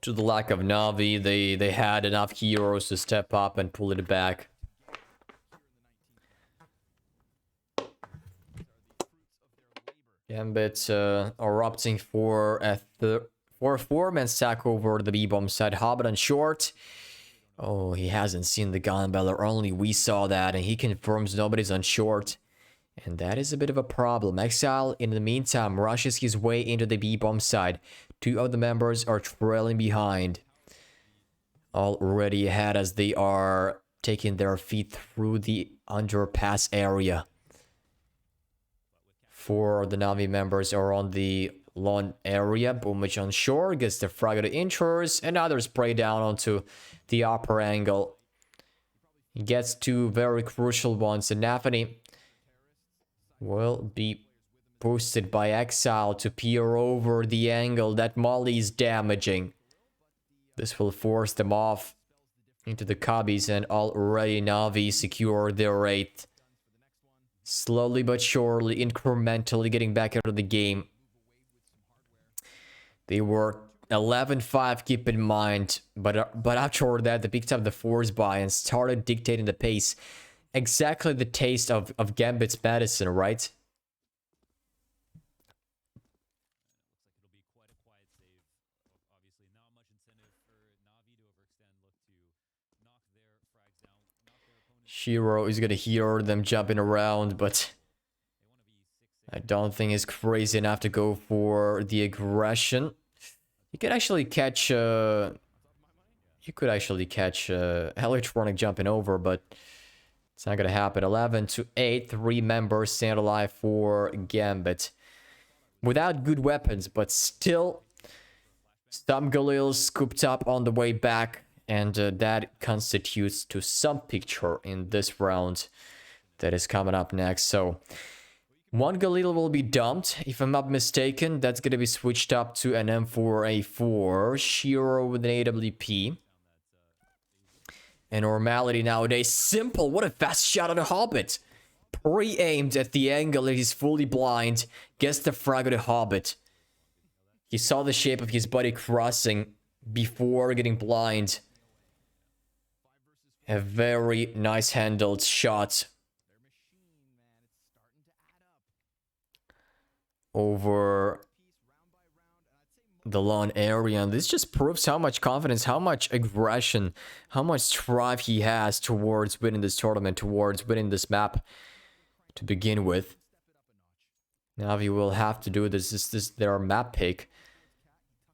To the lack of NAVI, they had enough heroes to step up and pull it back. Gambit erupting for a 4-man stack over the B-bomb side. Hobbit on short. Oh, he hasn't seen the gun beller. Only we saw that, and he confirms nobody's on short. And that is a bit of a problem. Exile, in the meantime, rushes his way into the B-bomb side. 2 of the members are trailing behind. Already ahead as they are taking their feet through the underpass area. 4 of the NAVI members are on the lawn area. Boomich on shore gets the frag of the intros, and others spray down onto the upper angle. He gets 2 very crucial ones, and NAVI will be boosted by Exile to peer over the angle that Molly is damaging. This will force them off into the cubbies, and already NAVI secure their 8th. Slowly but surely, incrementally getting back into the game. They were 11-5, keep in mind, but after that, they picked up the force buy and started dictating the pace. Exactly the taste of Gambit's medicine, right? Shiro is gonna hear them jumping around, but I don't think he's crazy enough to go for the aggression. You could actually catch Electronic jumping over, but it's not gonna happen. 11-8, 3 members stand alive for Gambit. Without good weapons, but still some Galil scooped up on the way back, and that constitutes to some picture in this round that is coming up next. So 1 Galil will be dumped, if I'm not mistaken. That's gonna be switched up to an M4A4. Shiro with an AWP. And normality nowadays, simple. What a fast shot on a Hobbit. Pre-aimed at the angle and he's fully blind. Gets the frag of the Hobbit. He saw the shape of his body crossing before getting blind. A very nice handled shot. Over the lawn area, and this just proves how much confidence, how much aggression, how much drive he has towards winning this tournament, towards winning this map to begin with. NAVI will have to do this. This is their map pick.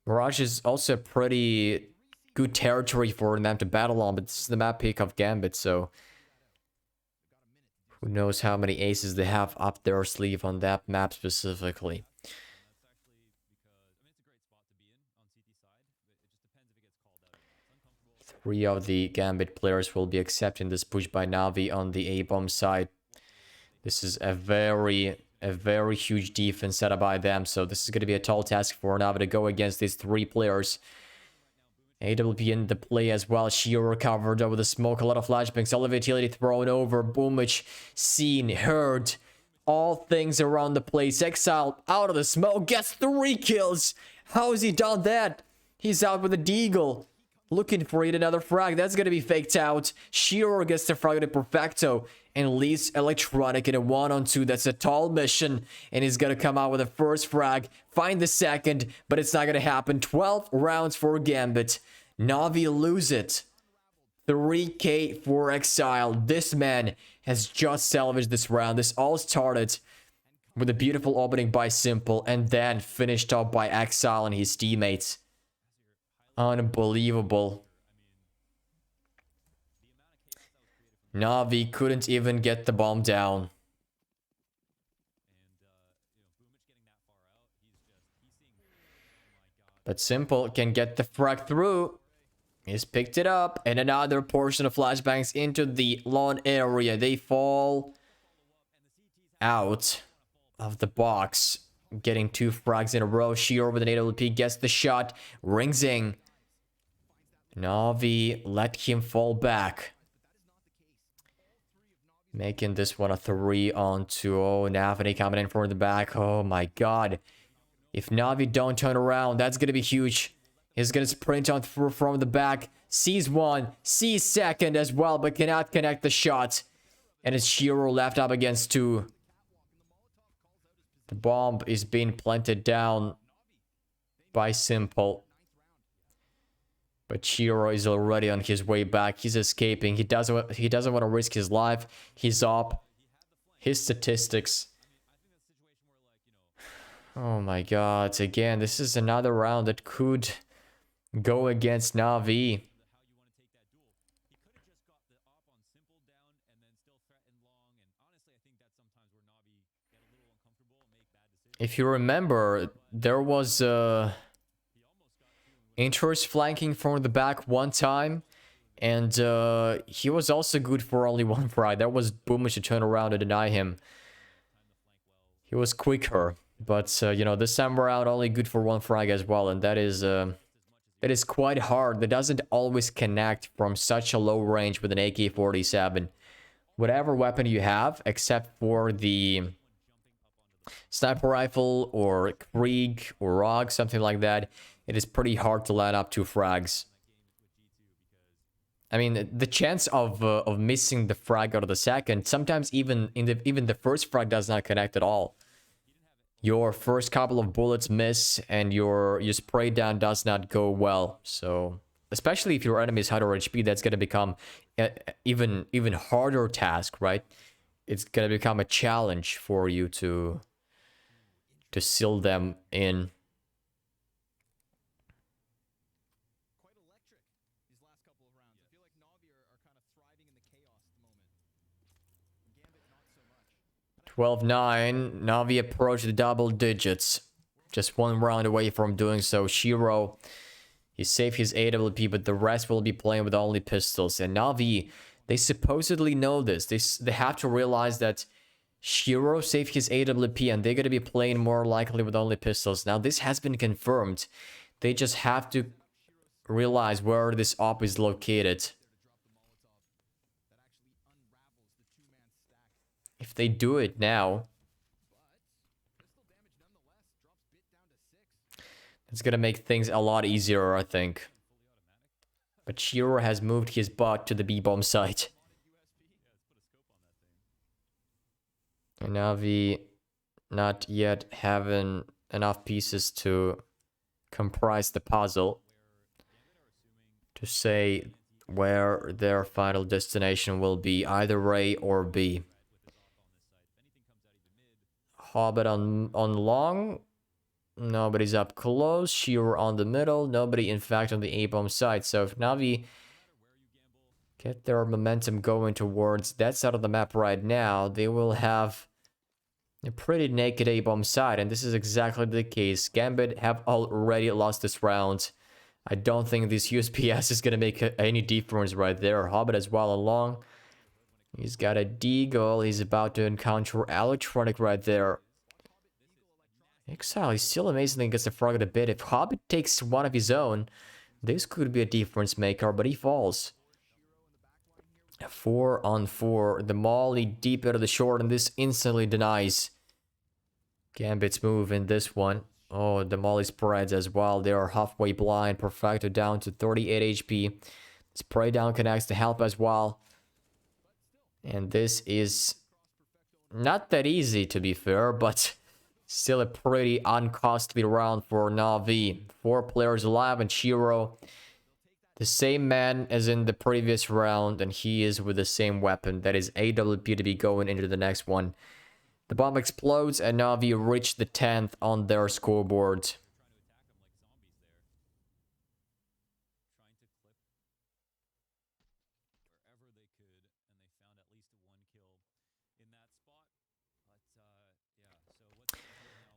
Mirage is also a pretty good territory for them to battle on, but this is the map pick of Gambit, so who knows how many aces they have up their sleeve on that map specifically. 3 of the Gambit players will be accepting this push by Navi on the A-bomb side. This is a very huge defense set up by them. So this is going to be a tall task for Navi to go against these 3 players. AWP in the play as well. Shiro covered over the smoke. A lot of flashbangs. Elevate utility thrown over. Boomich seen, heard. All things around the place. Exile out of the smoke. Gets 3 kills. How has he done that? He's out with a deagle. Looking for yet another frag. That's going to be faked out. Shiro gets the frag with a perfecto. And leaves Electronic in a 1-on-2. That's a tall mission. And he's going to come out with the first frag. Find the second. But it's not going to happen. 12 rounds for Gambit. Navi lose it. 3K for Exile. This man has just salvaged this round. This all started with a beautiful opening by Simple. And then finished up by Exile and his teammates. Unbelievable. Navi couldn't even get the bomb down. But Simple can get the frag through. He's picked it up. And another portion of flashbangs into the lawn area. They fall out of the box. Getting 2 frags in a row. Shiro with an AWP gets the shot. Rings in. Navi let him fall back. Making this one a 3-on-2. Oh, NAVI coming in from the back. Oh my god. If Navi don't turn around, that's going to be huge. He's going to sprint on through from the back. Sees one. Sees second as well, but cannot connect the shot. And it's Shiro left up against 2. The bomb is being planted down by Simple. But Shiro is already on his way back. He's escaping. He doesn't want to risk his life. He's up. His statistics. Oh my god. Again, this is another round that could go against Navi. If you remember, there was Interest flanking from the back one time. And he was also good for only 1 frag. That was Boomich to turn around and deny him. He was quicker. But, you know, this time around only good for 1 frag as well. And that is quite hard. That doesn't always connect from such a low range with an AK-47. Whatever weapon you have, except for the sniper rifle or Krieg or ROG, something like that, it is pretty hard to line up 2 frags. I mean, the chance of missing the frag out of the second, sometimes even the first frag does not connect at all. Your first couple of bullets miss and your spray down does not go well. So, especially if your enemy is higher HP, that's going to become even harder task, right? It's going to become a challenge for you to seal them in. Quite electric these last couple of rounds. I feel like Navi are kind of thriving in the chaos at the moment. Gambit not so much. 12-9. Navi approached the double digits. Just 1 round away from doing so. Shiro, he saved his AWP, but the rest will be playing with only pistols. And Navi, they supposedly know this. They have to realize that Shiro saved his AWP and they're going to be playing more likely with only pistols. Now, this has been confirmed. They just have to realize where this op is located. If they do it now, it's going to make things a lot easier, I think. But Shiro has moved his bot to the B-bomb site. And Navi not yet having enough pieces to comprise the puzzle to say where their final destination will be, either A or B. Hobbit on long. Nobody's up close. Shiro on the middle. Nobody, in fact, on the A-bomb side. So if Navi get their momentum going towards that side of the map right now, they will have a pretty naked A-bomb side. And this is exactly the case. Gambit have already lost this round I don't think this USPS is gonna make any difference right there. Hobbit as well along. He's got a Deagle. He's about to encounter Electronic right there. Exile is still amazing against the Frog a bit. If Hobbit takes one of his own, this could be a difference maker, but he falls. 4 on 4. The Molly deep into the short, and this instantly denies Gambit's move in this one. Oh, the Molly spreads as well. They are halfway blind. Perfecto down to 38 HP. Spray down connects to help as well. And this is not that easy, to be fair, but still a pretty uncostly round for Na'Vi. 4 players alive, and Shiro, the same man as in the previous round, and he is with the same weapon. That is AWP to be going into the next one. The bomb explodes, and Na'Vi reach the 10th on their scoreboard.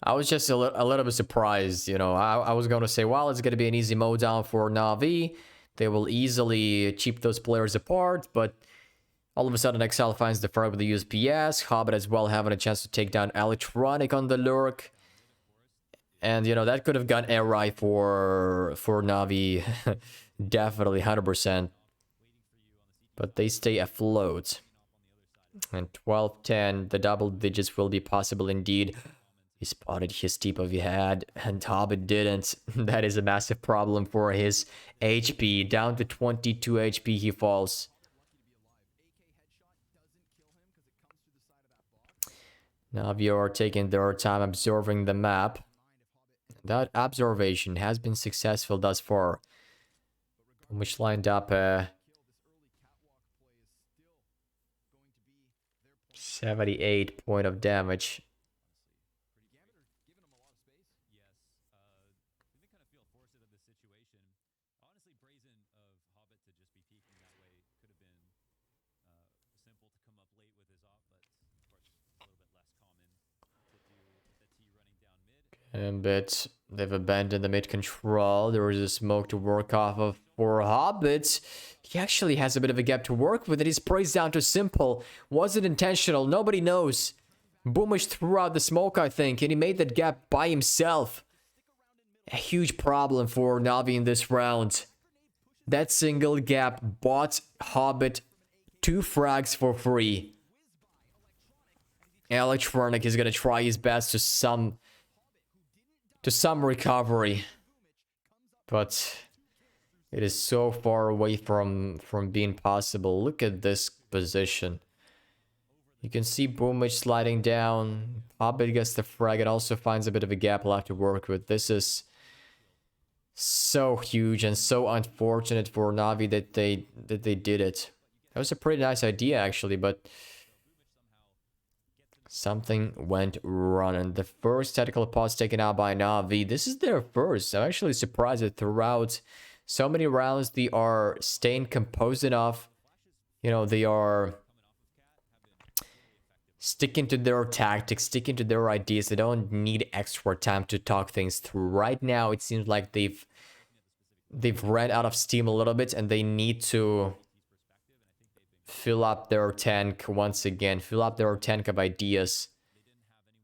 I was just a little bit surprised, you know. I was going to say, well, it's going to be an easy mode down for Na'Vi. They will easily chip those players apart, but all of a sudden Exile finds the frag with the USPS. Hobbit as well having a chance to take down Electronic on the lurk. And, you know, that could have gone awry for Na'Vi. Definitely, 100%. But they stay afloat. And 12-10, the double digits will be possible indeed. He spotted his tip of the head, and Hobbit didn't. That is a massive problem for his HP. Down to 22 HP, he falls. Na'Vi are taking their time observing the map. That observation has been successful thus far. Which lined up 78 point of damage. Gambit, they've abandoned the mid control. There is a smoke to work off of for Hobbit. He actually has a bit of a gap to work with, and he sprays down to simple. Was it intentional? Nobody knows. Boomish threw out the smoke, I think, and he made that gap by himself. A huge problem for Na'Vi in this round. That single gap bought Hobbit 2 frags for free. Electronic is gonna try his best to some recovery, but it is so far away from being possible. Look at this position. You can see Boomich sliding down. Hobbit gets the frag and also finds a bit of a gap left to work with. This is so huge and so unfortunate for Na'Vi that they did it. That was a pretty nice idea actually, but something went wrong, and the first tactical pause taken out by Na'Vi. This is their first. I'm actually surprised that throughout so many rounds they are staying composed enough. You know, they are sticking to their tactics, sticking to their ideas. They don't need extra time to talk things through. Right now, it seems like they've ran out of steam a little bit, and they need to fill up their tank once again. Fill up their tank of ideas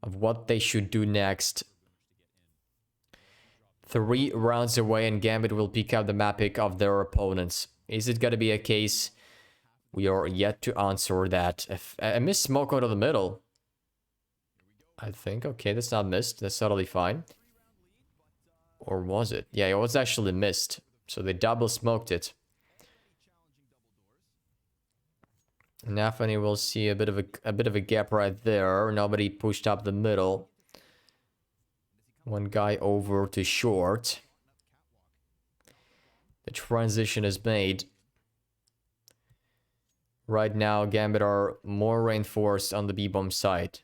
of what they should do next. 3 rounds away, and Gambit will pick up the map pick of their opponents. Is it gonna be a case? We are yet to answer that. I missed smoke out of the middle, I think. Okay, that's not missed. That's totally fine. Or was it? Yeah, it was actually missed. So they double smoked it. NAVI will see a bit of a gap right there. Nobody pushed up the middle. One guy over to short. The transition is made. Right now, Gambit are more reinforced on the B-bomb side.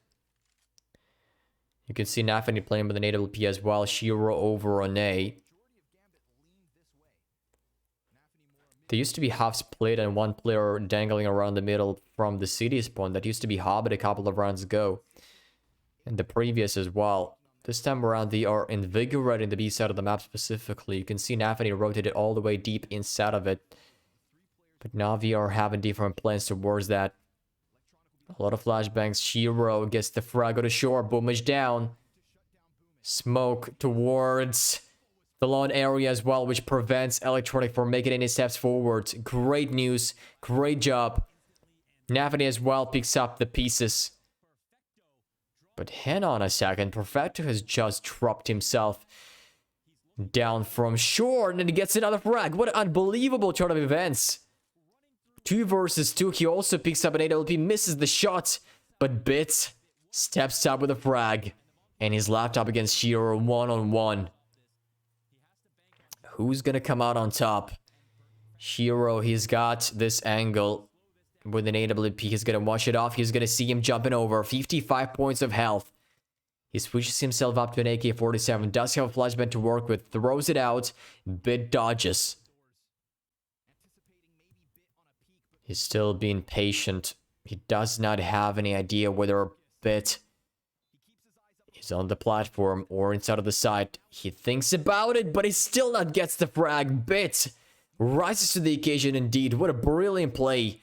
You can see NAVI playing with an AWP as well. Shiro over on A. They used to be half split and one player dangling around the middle from the city spawn. That used to be Hobbit a couple of rounds ago. And the previous as well. This time around, they are invigorating the B side of the map specifically. You can see NAVI rotated all the way deep inside of it. But Navi are having different plans towards that. A lot of flashbangs. Shiro gets the frag to shore. Boomage down. Smoke towards the lawn area as well, which prevents Electronic from making any steps forward. Great news. Great job. NAVI as well picks up the pieces. But hang on a second. Perfecto has just dropped himself down from shore, and then he gets another frag. What an unbelievable turn of events. 2 versus 2. He also picks up an AWP, misses the shot, but Bit steps up with a frag. And he's lapped up against Shiro 1-on-1. Who's gonna come out on top? Shiro, he's got this angle. With an AWP, he's gonna wash it off. He's gonna see him jumping over. 55 points of health. He switches himself up to an AK-47. Does have a flashbang to work with. Throws it out. Bit dodges. He's still being patient. He does not have any idea whether Bit is on the platform or inside of the site. He thinks about it, but he still not gets the frag. Bit rises to the occasion indeed. What a brilliant play.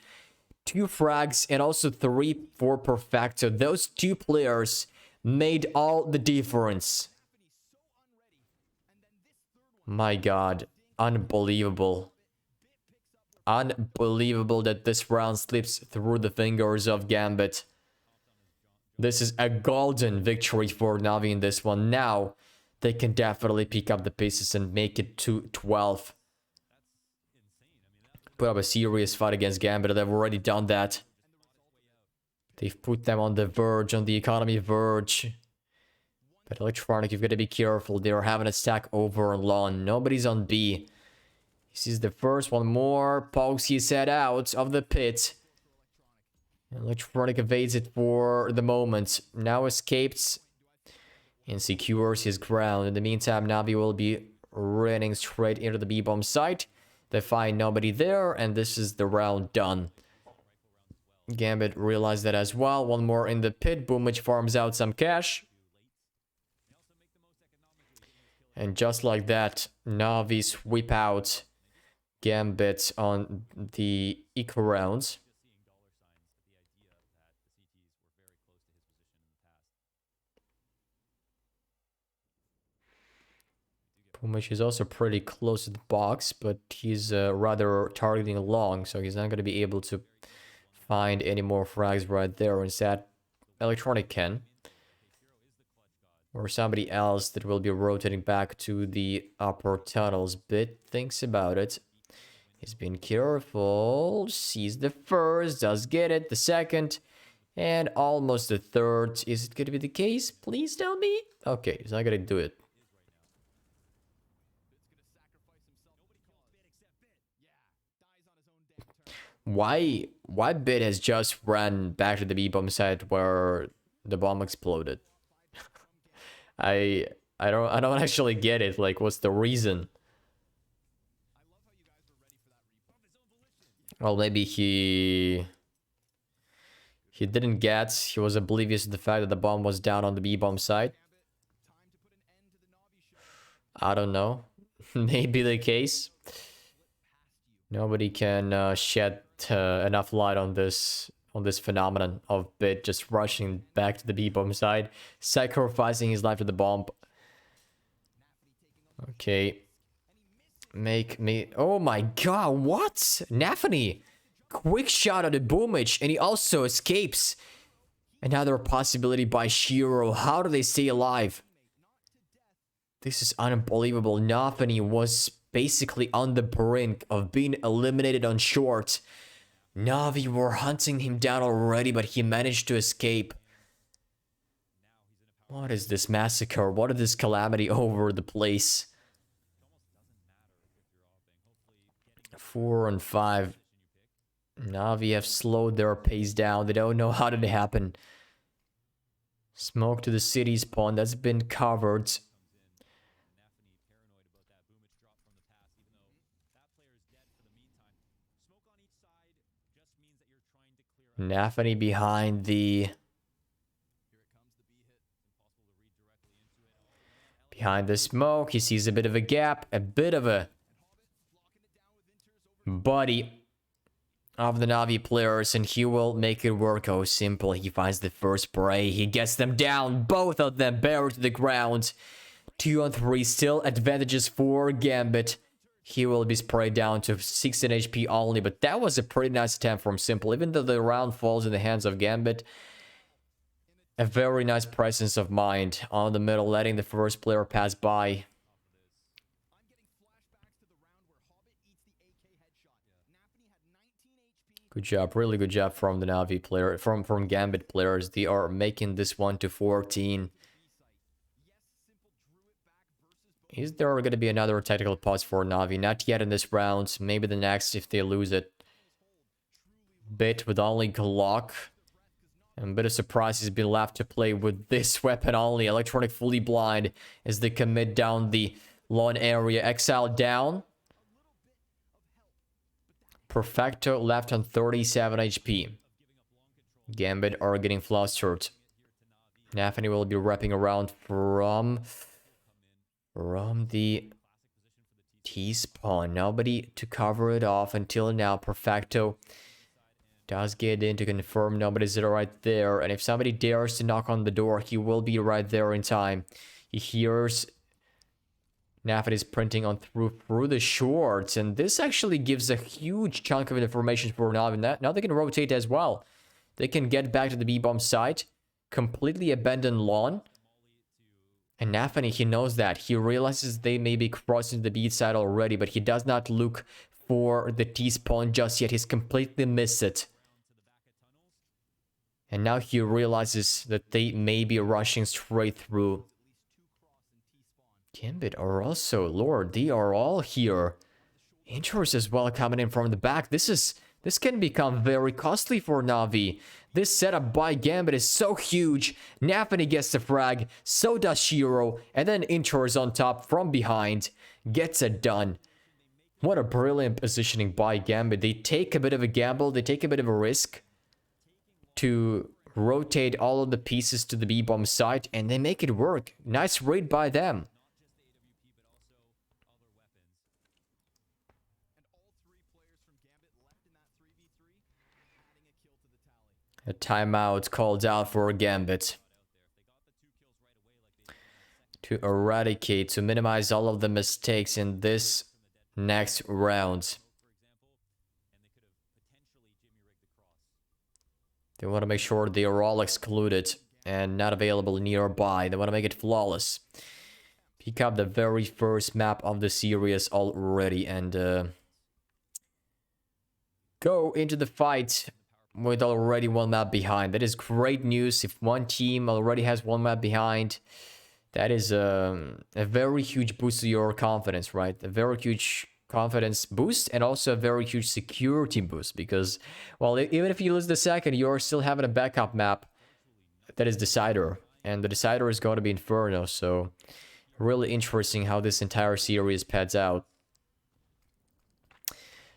2 frags and also 3 for Perfecto. Those 2 players made all the difference. My god. Unbelievable. Unbelievable that this round slips through the fingers of Gambit. This is a golden victory for Navi in this one. Now, they can definitely pick up the pieces and make it to 12. Put up a serious fight against Gambit. They've already done that. They've put them on the verge, on the economy verge. But Electronic, you've got to be careful. They're having a stack over on lawn. Nobody's on B. He sees the first one more. Pokes his head out of the pit. Electronic evades it for the moment. Now escapes and secures his ground. In the meantime, Navi will be running straight into the B-bomb site. They find nobody there, and this is the round done. Gambit realized that as well. One more in the pit. Boomage farms out some cash. And just like that, Navi sweep out Gambit on the eco rounds. Boomage is also pretty close to the box, but he's rather targeting long, so he's not going to be able to find any more frags right there. Instead, Electronic can. Or somebody else that will be rotating back to the upper tunnels. Bit thinks about it. He's been careful. Sees the first, does get it. The second, and almost the third. Is it going to be the case? Please tell me. Okay, he's not going to do it. Why Bit has just ran back to the B-bomb site where the bomb exploded? I don't actually get it. Like, what's the reason? Well, maybe he didn't get. He was oblivious to the fact that the bomb was down on the B-bomb site. I don't know. Maybe the case. Nobody can shed enough light on this phenomenon of Bit just rushing back to the B-bomb side, sacrificing his life to the bomb. Okay. Make me... Oh my god, what? NAVI! Quick shot at the Boomage, and he also escapes. Another possibility by Shiro. How do they stay alive? This is unbelievable. NAVI was basically on the brink of being eliminated on short. Navi were hunting him down already, but he managed to escape. What is this massacre? What is this calamity over the place? 4 and 5. Navi have slowed their pace down. They don't know how did it happen. Smoke to the city spawn. That's been covered. NAVI behind the Behind the smoke, he sees a bit of a gap, a bit of a body of the Navi players, and he will make it work. Oh, simple. He finds the first prey. He gets them down. Both of them buried to the ground. 2 on 3. Still advantages for Gambit. He will be sprayed down to 16 HP only, but that was a pretty nice attempt from Simple. Even though the round falls in the hands of Gambit, a very nice presence of mind on the middle, letting the first player pass by. Good job, really good job from the Navi player, from Gambit players. They are making this one to 14. Is there going to be another tactical pause for Navi? Not yet in this round. Maybe the next if they lose it. Bit with only Glock. And a bit of surprise he's been left to play with this weapon only. Electronic fully blind as they commit down the lawn area. Exile down. Perfecto left on 37 HP. Gambit are getting flustered. NAVI will be wrapping around from the T-spawn. Nobody to cover it off until now. Perfecto does get in to confirm nobody's right there. And if somebody dares to knock on the door, he will be right there in time. He hears NAVI is printing on through the shorts, and this actually gives a huge chunk of information for NAVI. Now they can rotate as well. They can get back to the B-bomb site, completely abandon lawn. And NAVI, he knows that. He realizes they may be crossing the B side already, but he does not look for the T-spawn just yet. He's completely missed it. And now he realizes that they may be rushing straight through. Gambit are also, Lord, they are all here. Intros as well coming in from the back. This can become very costly for Navi. This setup by Gambit is so huge. NAVI gets the frag, so does Shiro, and then Intros on top from behind. Gets it done. What a brilliant positioning by Gambit. They take a bit of a gamble, they take a bit of a risk to rotate all of the pieces to the B-bomb site, and they make it work. Nice raid by them. A timeout called out for Gambit to eradicate, to minimize all of the mistakes in this next round. They want to make sure they are all excluded and not available nearby. They want to make it flawless. Pick up the very first map of the series already and go into the fight with already one map behind. That is great news. If one team already has one map behind, that is a very huge boost to your confidence, right? A very huge confidence boost and also a very huge security boost because, well, even if you lose the second, you're still having a backup map that is Decider, and the Decider is going to be Inferno, so really interesting how this entire series pans out.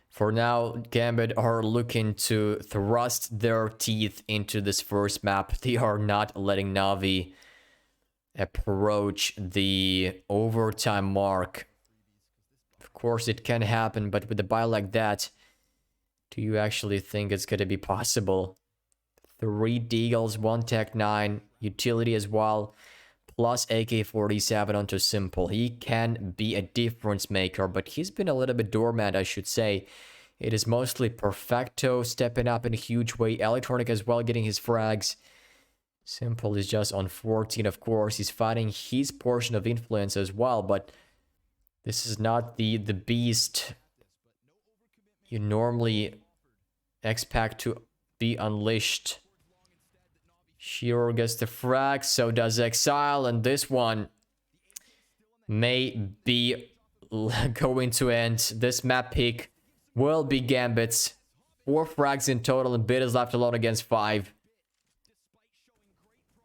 For now, Gambit are looking to thrust their teeth into this first map. They are not letting Navi approach the overtime mark. Of course, it can happen, but with a buy like that, do you actually think it's going to be possible? 3 Deagles, 1 Tech 9, utility as well, plus AK-47 onto Simple. He can be a difference maker, but he's been a little bit dormant, I should say. It is mostly Perfecto stepping up in a huge way. Electronic as well getting his frags. Simple is just on 14, of course. He's fighting his portion of influence as well, but this is not the beast you normally expect to be unleashed. Shiro gets the frag, so does Exile, and this one may be going to end. This map pick will be Gambit's. 4 frags in total, and Bit is left alone against 5.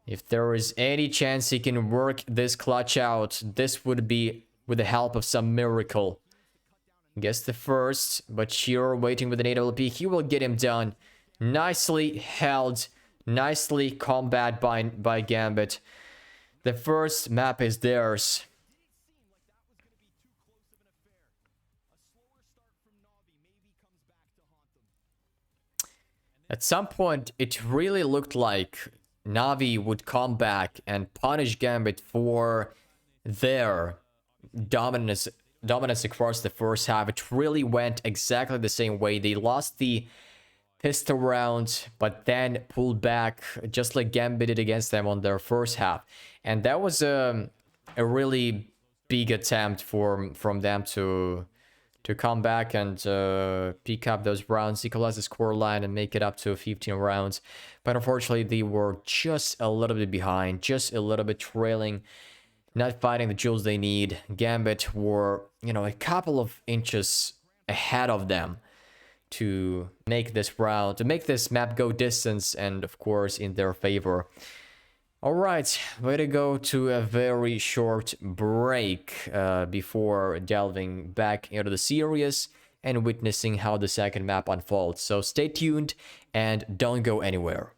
If there is any chance he can work this clutch out, this would be with the help of some miracle. Gets the first, but Shiro waiting with an AWP. He will get him done. Nicely held. Nicely combat by Gambit. The first map is theirs. At some point, it really looked like Navi would come back and punish Gambit for their dominance across the first half. It really went exactly the same way. They lost the pistol round, but then pulled back just like Gambit did against them on their first half. And that was a really big attempt from them to come back and pick up those rounds, equalize the scoreline, and make it up to 15 rounds. But unfortunately, they were just a little bit behind, just a little bit trailing, not fighting the jewels they need. Gambit were, a couple of inches ahead of them to make this round, to make this map go distance, and of course in their favor. All right, way to go to a very short break before delving back into the series and witnessing how the second map unfolds. So stay tuned and don't go anywhere.